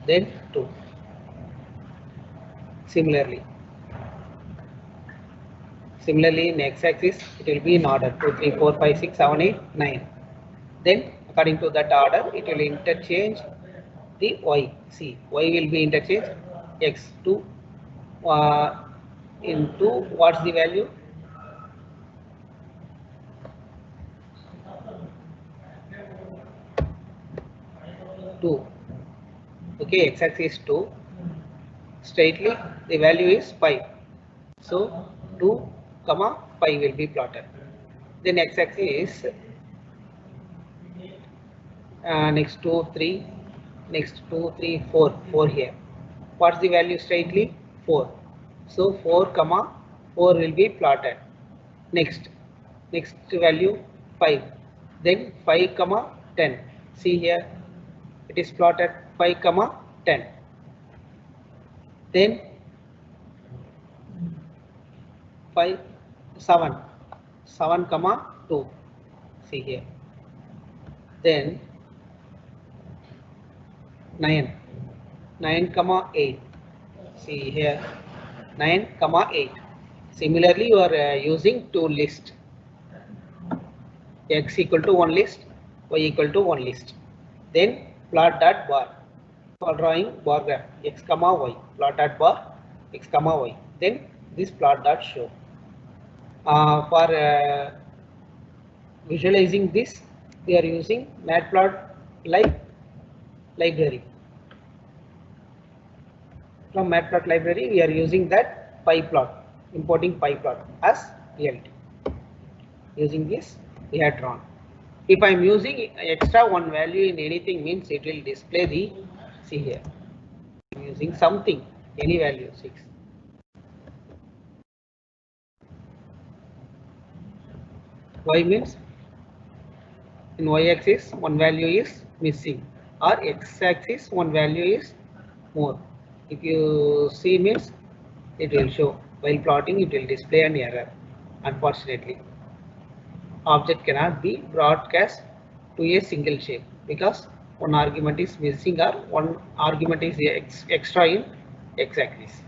then 2. Similarly in x-axis it will be in order 2, 3, 4, 5, 6, 7, 8, 9. Then according to that order it will interchange the y. See, y will be interchanged x2 into what's the value? 2. Okay, x-axis 2. Straightly the value is 5. So 2, 5 will be plotted. Then x-axis next 2, 3, next 2, 3, 4, 4 here. What's the value straightly? 4. So 4, 4 will be plotted. Next value 5. Then 5, 10. See here, it is plotted 5, 10. Then 5, 7, 7, 2. See here. Then 9, 9, 8. See here, 9, 8. Similarly, you are using two lists. X equal to one list, y equal to one list. Then plot dot bar for drawing bar graph x comma y. Plot dot bar x comma y. Then this plot dot show. For visualizing this, we are using matplotlib library. From matplotlib library, we are using that pyplot, importing pyplot as PLT. Using this, we have drawn. If I am using extra one value in anything, means it will display the, see here, I am using something, any value 6. Y means in y-axis one value is missing, or x-axis one value is more. If you see means it will show. While plotting it will display an error. Unfortunately, object cannot be broadcast to a single shape because one argument is missing or one argument is extra in x-axis.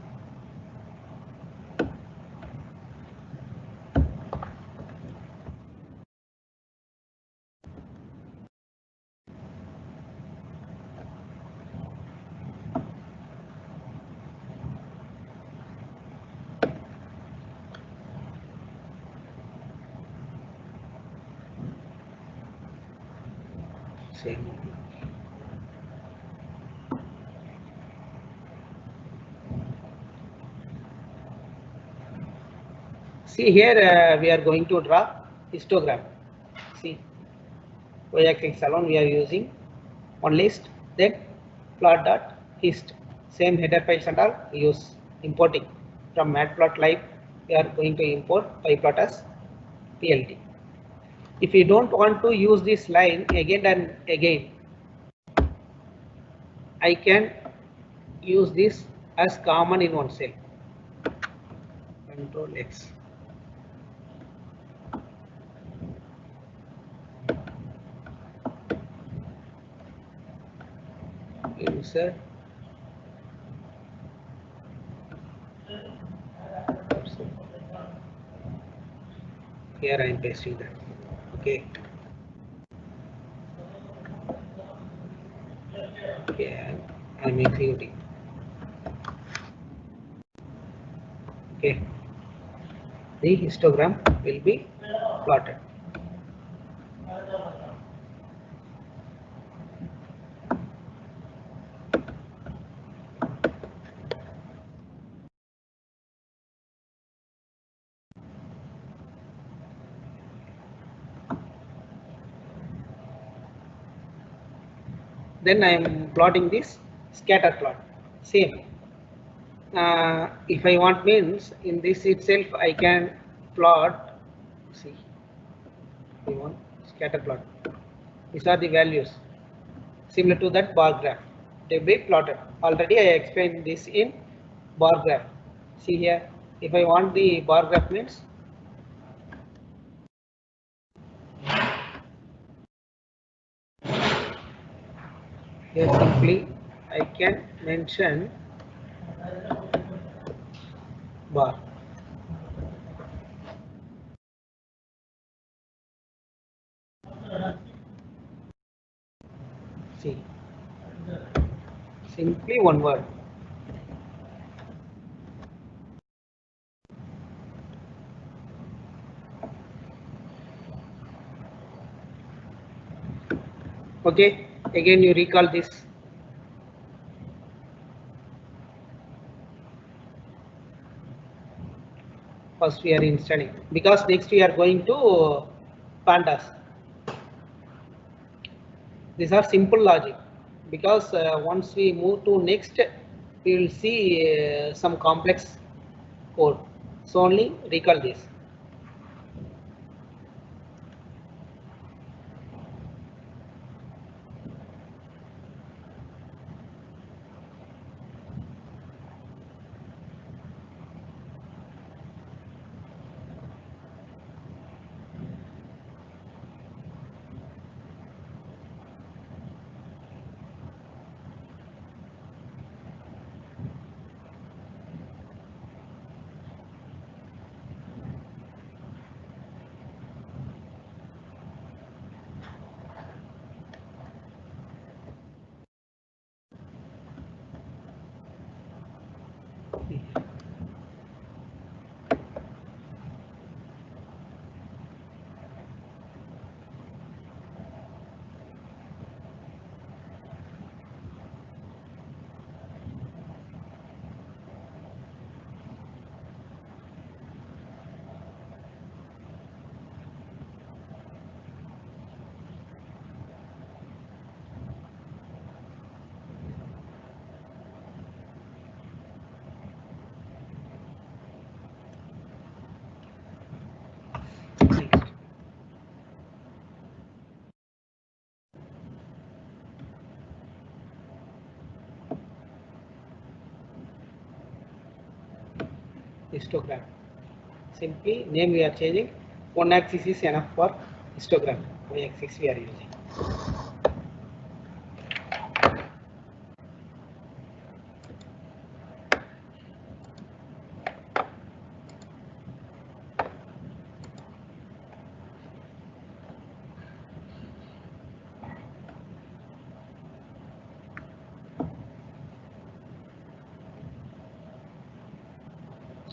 Same. See here, we are going to draw histogram. See, y-axis alone we are using one list, then plot dot hist. Same header files and all use importing from matplotlib. We are going to import pyplot as plt. If you don't want to use this line again and again, I can use this as common in one cell. Control X. Insert. Here I am pasting that. Okay. Okay, I am executing. Okay. The histogram will be plotted. Then I am plotting this scatter plot. Same. If I want means in this itself I can plot. See, we want scatter plot. These are the values similar to that bar graph. They be plotted. Already I explained this in bar graph. See here, if I want the bar graph means here simply I can mention bar. See, simply one word. Okay, again you recall this. First we are installing because next we are going to pandas. These are simple logic because once we move to next we will see some complex code. So only recall this. Histogram. Simply name we are changing. One axis is enough for histogram. Y axis we are using.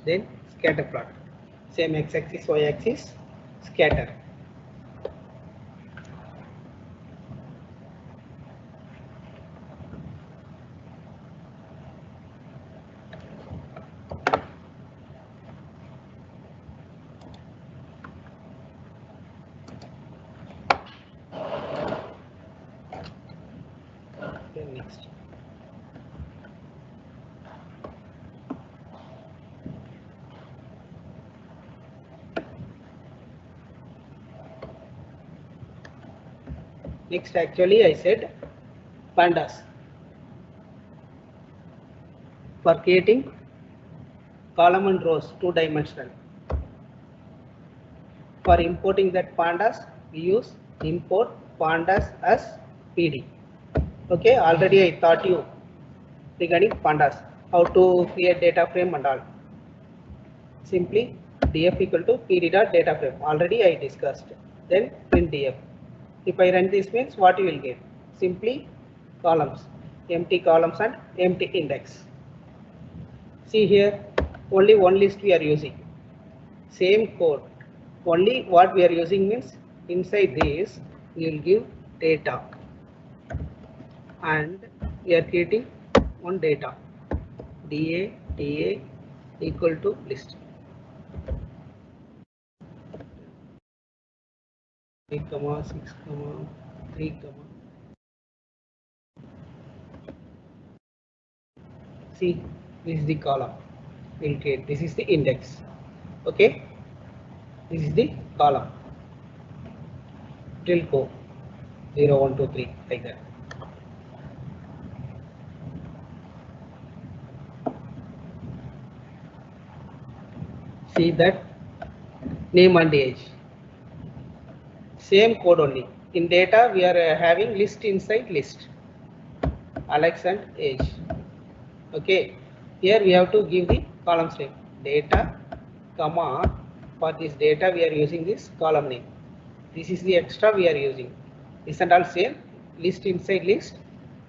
Then scatter plot. Same x axis, y axis, scatter. Next, actually I said pandas. For creating column and rows, two-dimensional. For importing that pandas, we use import pandas as PD. Okay, already I taught you regarding pandas, how to create data frame and all. Simply df equal to PD dot data frame. Already I discussed. Then print df. If I run this means what you will get? Simply columns, empty columns and empty index. See here, only one list we are using. Same code. Only what we are using means inside this we will give data and we are creating one data da equal to list 3, 6, 3, see, this is the column we'll create. This is the index. Okay, this is the column. It will go 0, 1, 2, 3 like that. See that name and age. Same code only. In data we are having list inside list. Alex and age. Okay. Here we have to give the columns name. Data, comma. For this data we are using this column name. This is the extra we are using. This and all same. List inside list.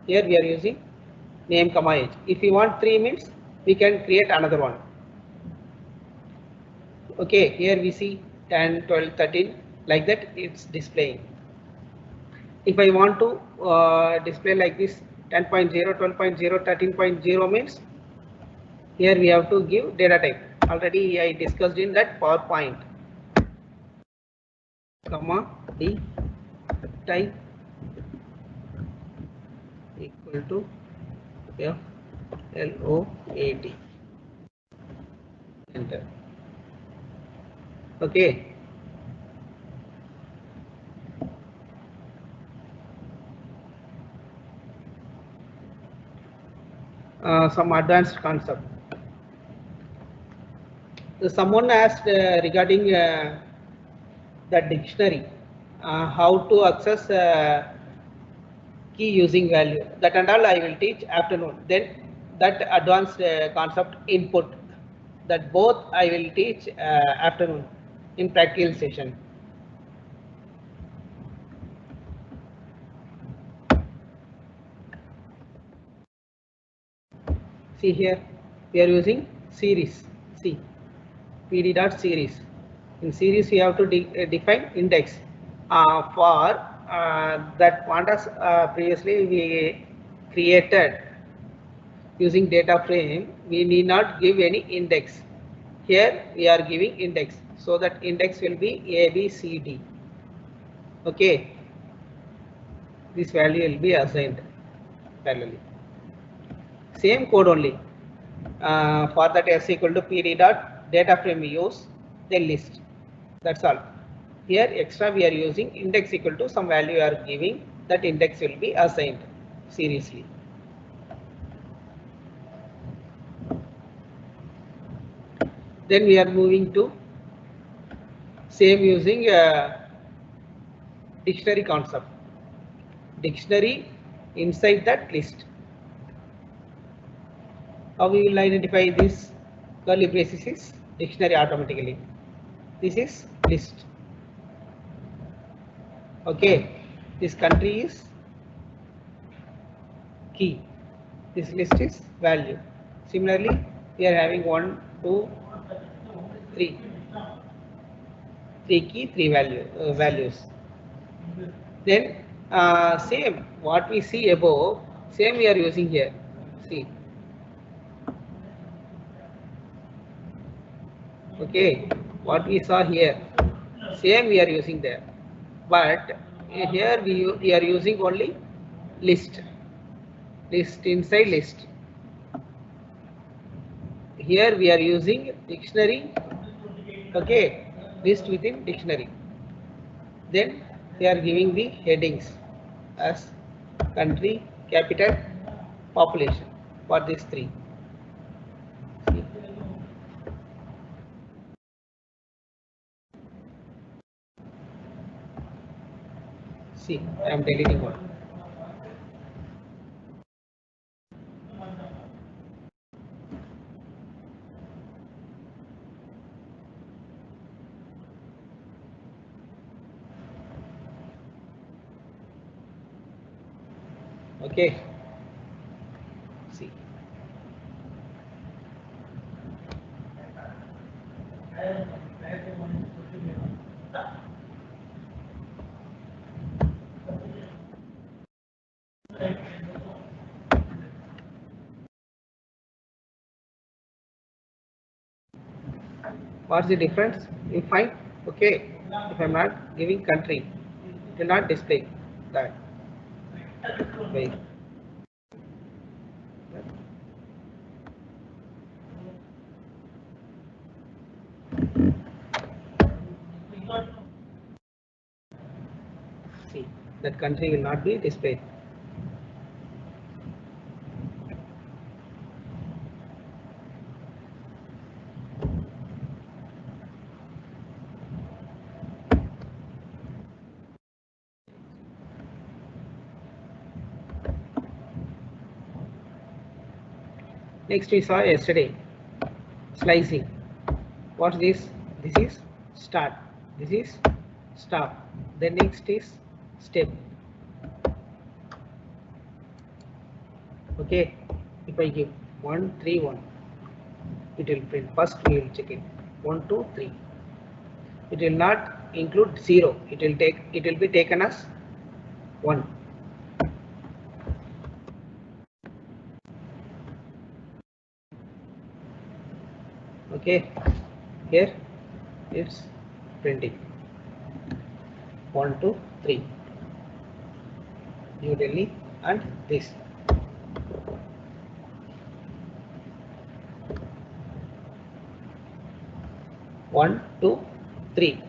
Here we are using name, comma, age. If you want 3 means we can create another one. Okay, here we see 10, 12, 13 like that it's displaying. If I want to display like this 10.0, 12.0, 13.0 means here we have to give data type. Already I discussed in that PowerPoint. Comma D type equal to FLOAT. Enter. Okay. Some advanced concept. Someone asked regarding the dictionary, how to access key using value. That and all I will teach afternoon. Then that advanced concept input, that both I will teach afternoon in practical session. See here, we are using series. See, PD dot series. In series, we have to define index. For that pandas previously we created using data frame, we need not give any index. Here we are giving index, so that index will be A, B, C, D. Okay, this value will be assigned parallelly. Same code only. For that s equal to PD dot data frame we use, then list. That's all. Here extra we are using index equal to some value you are giving, that index will be assigned seriously. Then we are moving to same using dictionary concept. Dictionary inside that list. How we will identify this curly braces is dictionary automatically. This is list. Okay, this country is key. This list is value. Similarly, we are having 1, 2, 3. 3 key, 3 values. Then same what we see above, same we are using here. See. Okay, what we saw here, same we are using there, but here we are using only list inside list. Here we are using dictionary. Okay, list within dictionary. Then they are giving the headings. as country, capital, population for these three. See, I am deleting one. Okay. See. What's the difference? You find, okay, if I'm not giving country, it will not display that. Wait. See, that country will not be displayed. Next we saw yesterday, slicing. What's this? This is start. This is stop. The next is step. Okay, if I give 1, 3, 1, it will print. First we will check it. 1, 2, 3. It will not include 0. It will be taken as 1. Okay, here it's printing 1, 2, 3. New Delhi and this. One, 2, 3.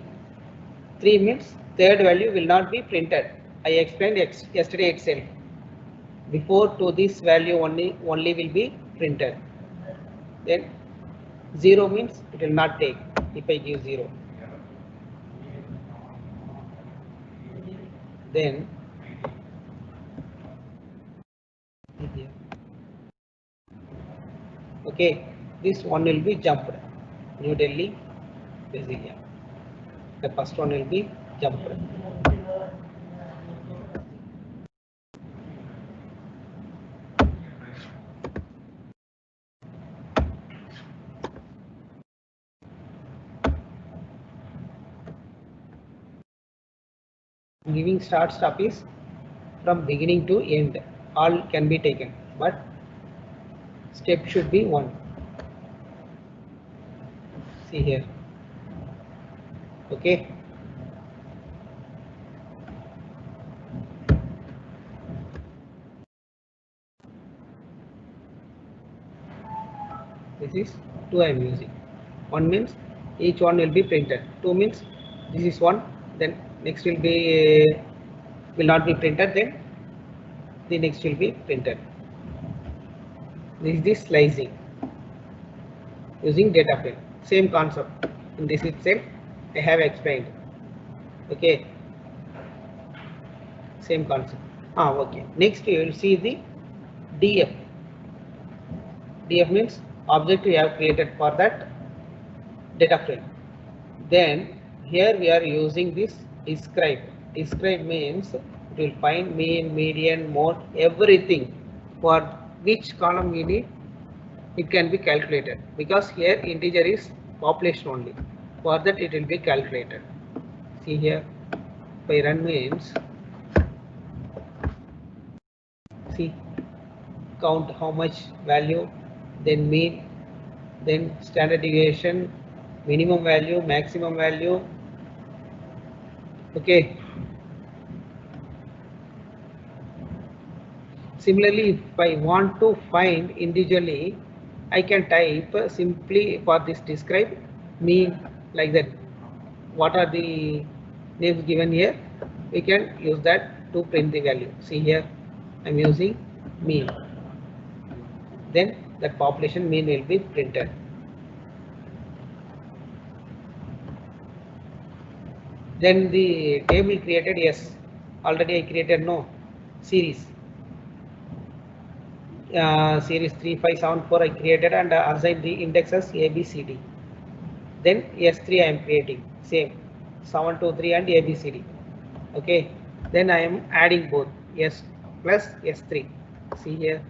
3 means third value will not be printed. I explained yesterday itself. Before to this value only will be printed. Then 0 means it will not take. If I give 0, then okay, this one will be jumped. New Delhi, Brasilia. The first one will be jumped. Giving start stop is from beginning to end. All can be taken, but step should be 1. See here. Okay. This is 2 I am using. 1 means each one will be printed. 2 means this is 1, then next will not be printed, then the next will be printed. This is the slicing using data frame. Same concept. In this itself I have explained. Okay. Same concept. Okay. Next we will see the DF. DF means object we have created for that data frame. Then here we are using this describe. Describe means it will find mean, median, mode, everything. For which column we need, it can be calculated, because here integer is population only. For that it will be calculated. See here, by run means, see, count how much value, then mean, then standard deviation, minimum value, maximum value. Okay. Similarly, if I want to find individually, I can type simply for this describe mean, like that. What are the names given here? We can use that to print the value. See here, I'm using mean. Then that population mean will be printed. Then the table created, yes, already I created no series. Series 3574 I created and assigned the indexes A, B, C, D. Then S3 I am creating same 723 and A, B, C, D. Okay. Then I am adding both S plus S3. See here.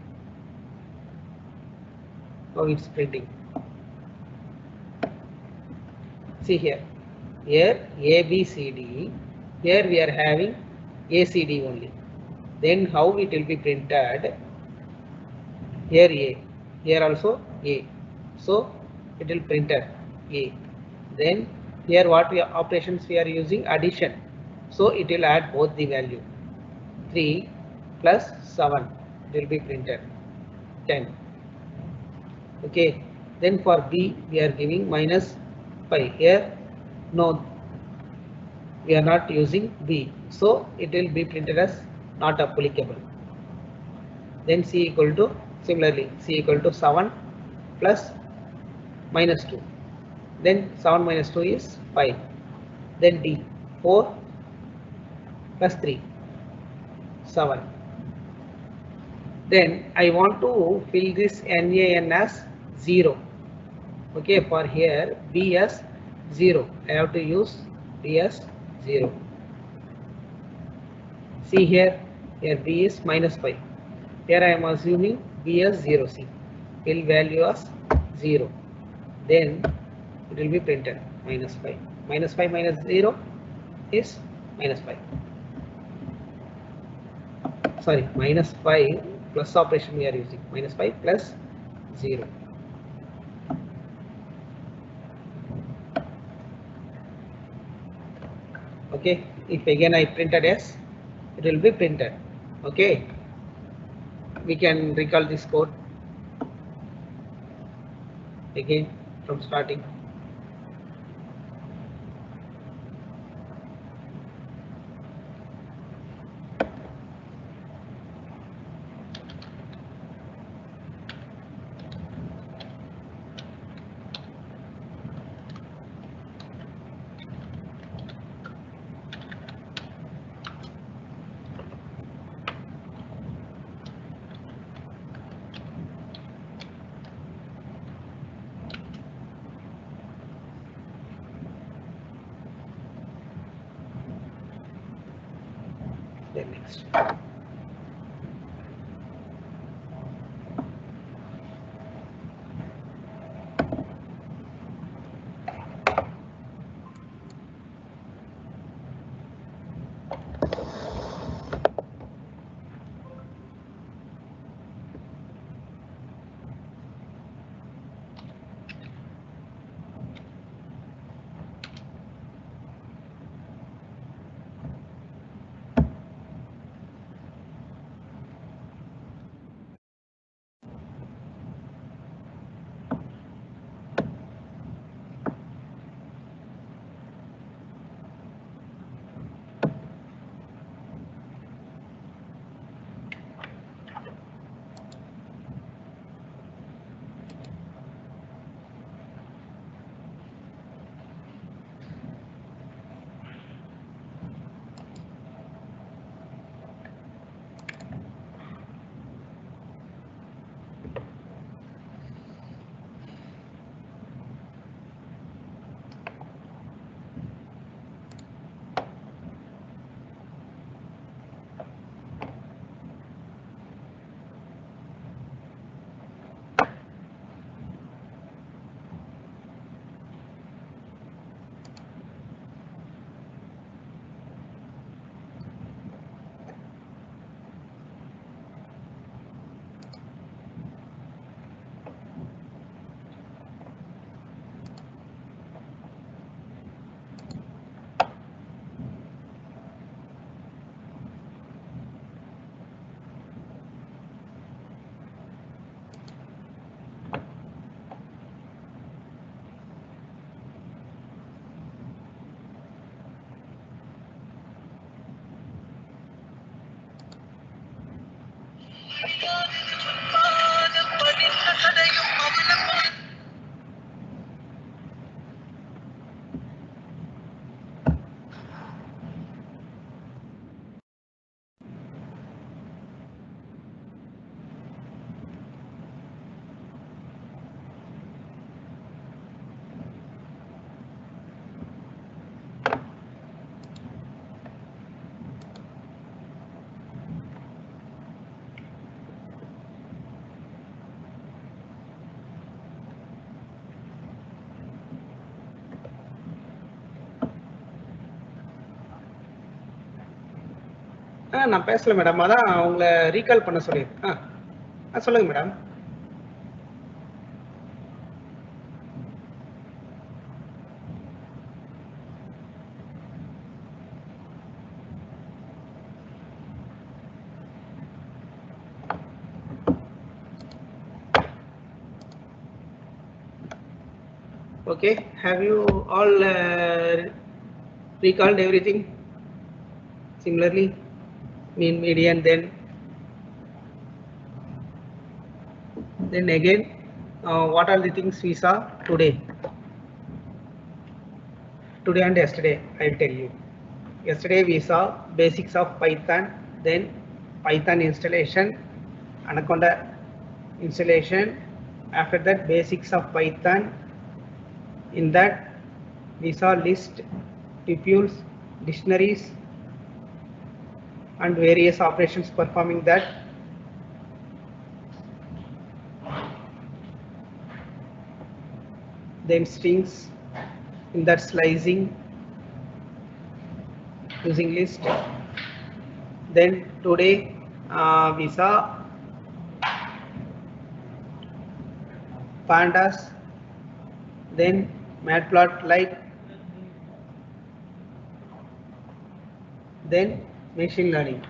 Now it's printing. See here. Here A, B, C, D. Here we are having A, C, D only. Then how it will be printed? Here A, here also A. So it will printed A. Then here what operations we are using? Addition. So it will add both the value. 3 plus 7 it will be printed 10. Okay. Then for B we are giving minus 5. Here no, we are not using B. So it will be printed as not applicable. Then C equal to, similarly C equal to 7 plus minus 2. Then 7 minus 2 is 5. Then D 4 plus 3 7. Then I want to fill this NaN as 0. Okay, for here B as 0. I have to use B as 0. See here, here B is minus 5. Here I am assuming B as 0. See, fill value as 0. Then it will be printed minus 5. Minus 5 minus 0 is minus 5. Sorry, minus 5 plus operation we are using. Minus 5 plus 0. Okay, if again I printed S, it will be printed. Okay, we can recall this code again from starting. Then next. நான் பேசல madam, அதான் உங்களை recall பண்ண சொல்லியிருக்கேன். சொல்லுங்க madam. Okay, have you all recalled everything similarly? Mean, median, then again, what are the things we saw today and yesterday? I'll tell you. Yesterday we saw basics of Python, then Python installation, Anaconda installation. After that, basics of Python. In that we saw list, tuples, dictionaries, and various operations performing that. Then strings, in that slicing using list. Then today we saw pandas, then matplotlib, then machine learning.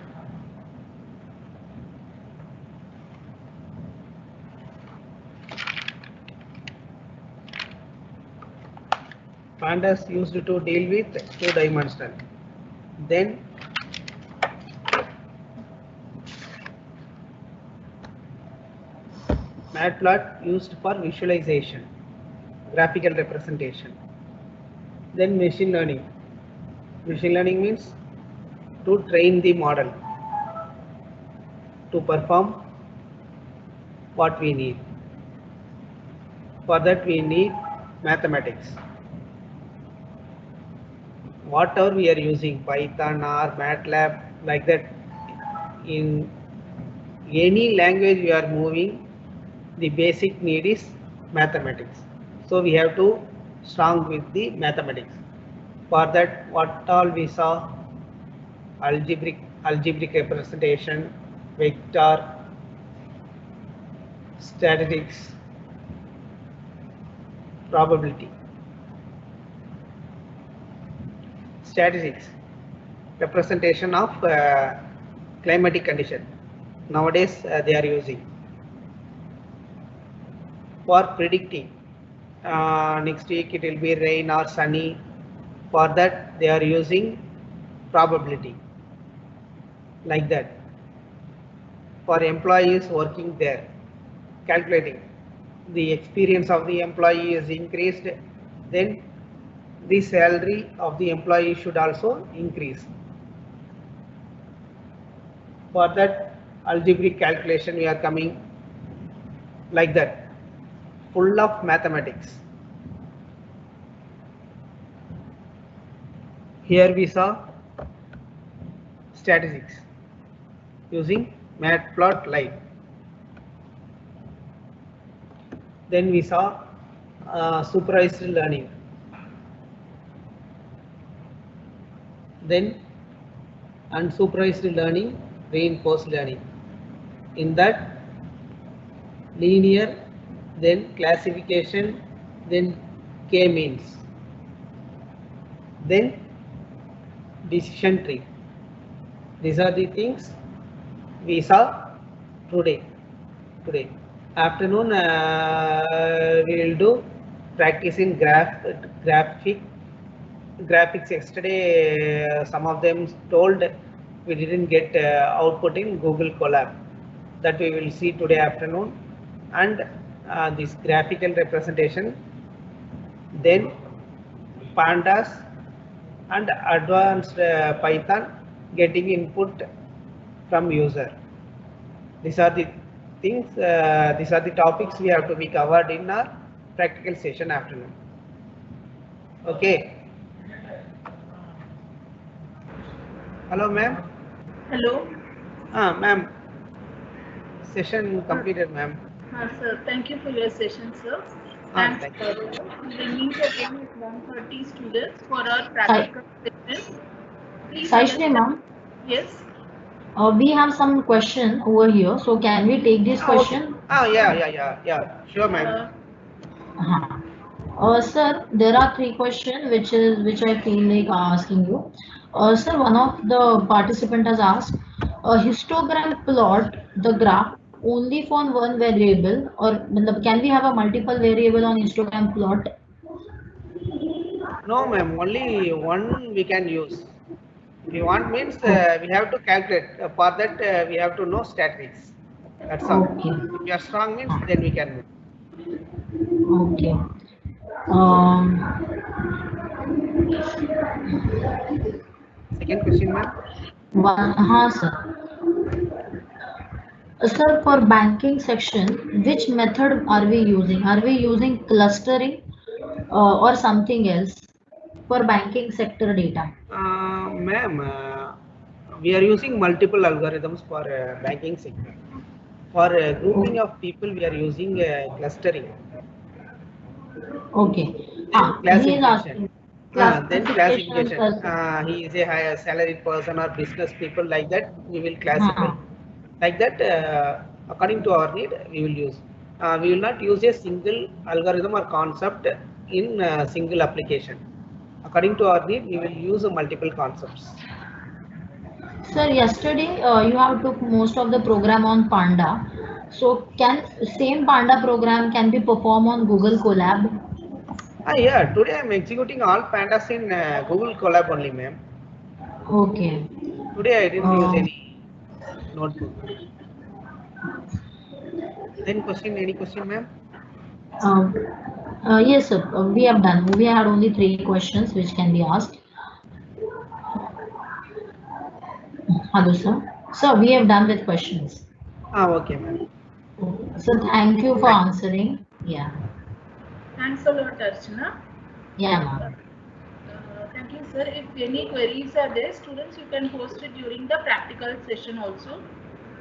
Pandas used to deal with two-dimensional. Then matplot used for visualization, graphical representation. Then machine learning. Machine learning means to train the model to perform what we need. For that we need mathematics. Whatever we are using, Python or MATLAB, like that, in any language we are moving, the basic need is mathematics. So we have to strong with the mathematics. For that, what all we saw: algebraic representation, vector, statistics, probability. Statistics, representation of climatic condition. Nowadays they are using for predicting next week it will be rain or sunny. For that they are using probability, like that. For employees working there, calculating the experience of the employee is increased, then the salary of the employee should also increase. For that, algebraic calculation we are coming, like that, full of mathematics. Here we saw statistics using matplotlib. Then we saw supervised learning. Then unsupervised learning, reinforced learning. In that, linear, then classification, then k-means, then decision tree. These are the things we saw today. Afternoon we will do practice in graphics. Yesterday some of them told we didn't get output in Google Colab. That we will see today afternoon. And this graphical representation, then pandas, and advanced Python, getting input from user. These are the things, these are the topics we have to be covered in our practical session afternoon. Okay. Hello ma'am. Hello. Ma'am, session completed ma'am. Sir, thank you for your session, sir. And we meet again with 130 students for our practical session. Please Saishri ma'am. Yes. We have some question over here. So can we take this Okay. question? Yeah. Sure, ma'am. Uh-huh. Sir, there are three questions which I feel like asking you. Sir, one of the participant has asked, a histogram plot the graph only for one variable, or matlab, can we have a multiple variable on histogram plot? No, ma'am. Only one we can use. If you want means we have to calculate. For that we have to know statistics. That's all. Okay. If you are strong means then we can move. Okay. Um, Second question, ma'am. sir. Sir, for banking section, which method are we using? Are we using clustering or something else for banking sector data? Ma'am, we are using multiple algorithms for banking sector. For grouping of people, we are using clustering. Okay. Then He is classification. asking classification. He is a higher salaried person or business people like that. We will classify. Uh, Like that, according to our need, we will use. We will not use a single algorithm or concept in single application. According to our need, we will use multiple concepts. Sir, yesterday you have took most of the program on Panda. So can same Panda program can be performed on Google Colab? Yeah, today I'm executing all pandas in Google Colab only, ma'am. Okay. Today I didn't use Uh, any notebook. Then any question, ma'am? uh, yes, sir. We have done. We had only three questions which can be asked. Hello, sir. So we have done with questions. Okay, ma'am. So thank you for Thank answering. Yeah. Thanks a lot, Archana. Yeah, ma'am. Thank you, sir. If any queries are there, students, you can post it during the practical session also.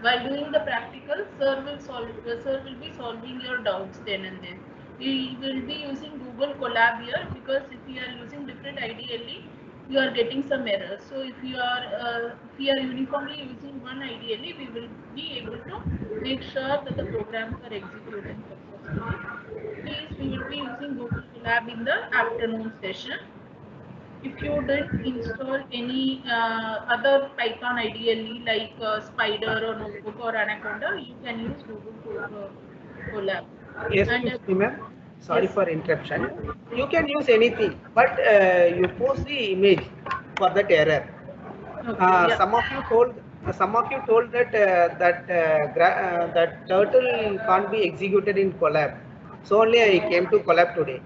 While doing the practical, sir will be solving your doubts then and there. We will be using Google Colab here because if you are using different IDLE, you are getting some errors. So if we are uniformly using one IDLE, we will be able to make sure that the programs are executing successfully. Please, we will be using Google Colab in the afternoon session. If you didn't install any other Python IDLE like Spider or Notebook or Anaconda, you can use Google Colab. Yes, And excuse me, ma'am. Sorry yes, for interruption. You can use anything, but you post the image for that error. okay, yeah. Some of you told that that turtle can't be executed in Colab. So only I came to Colab today.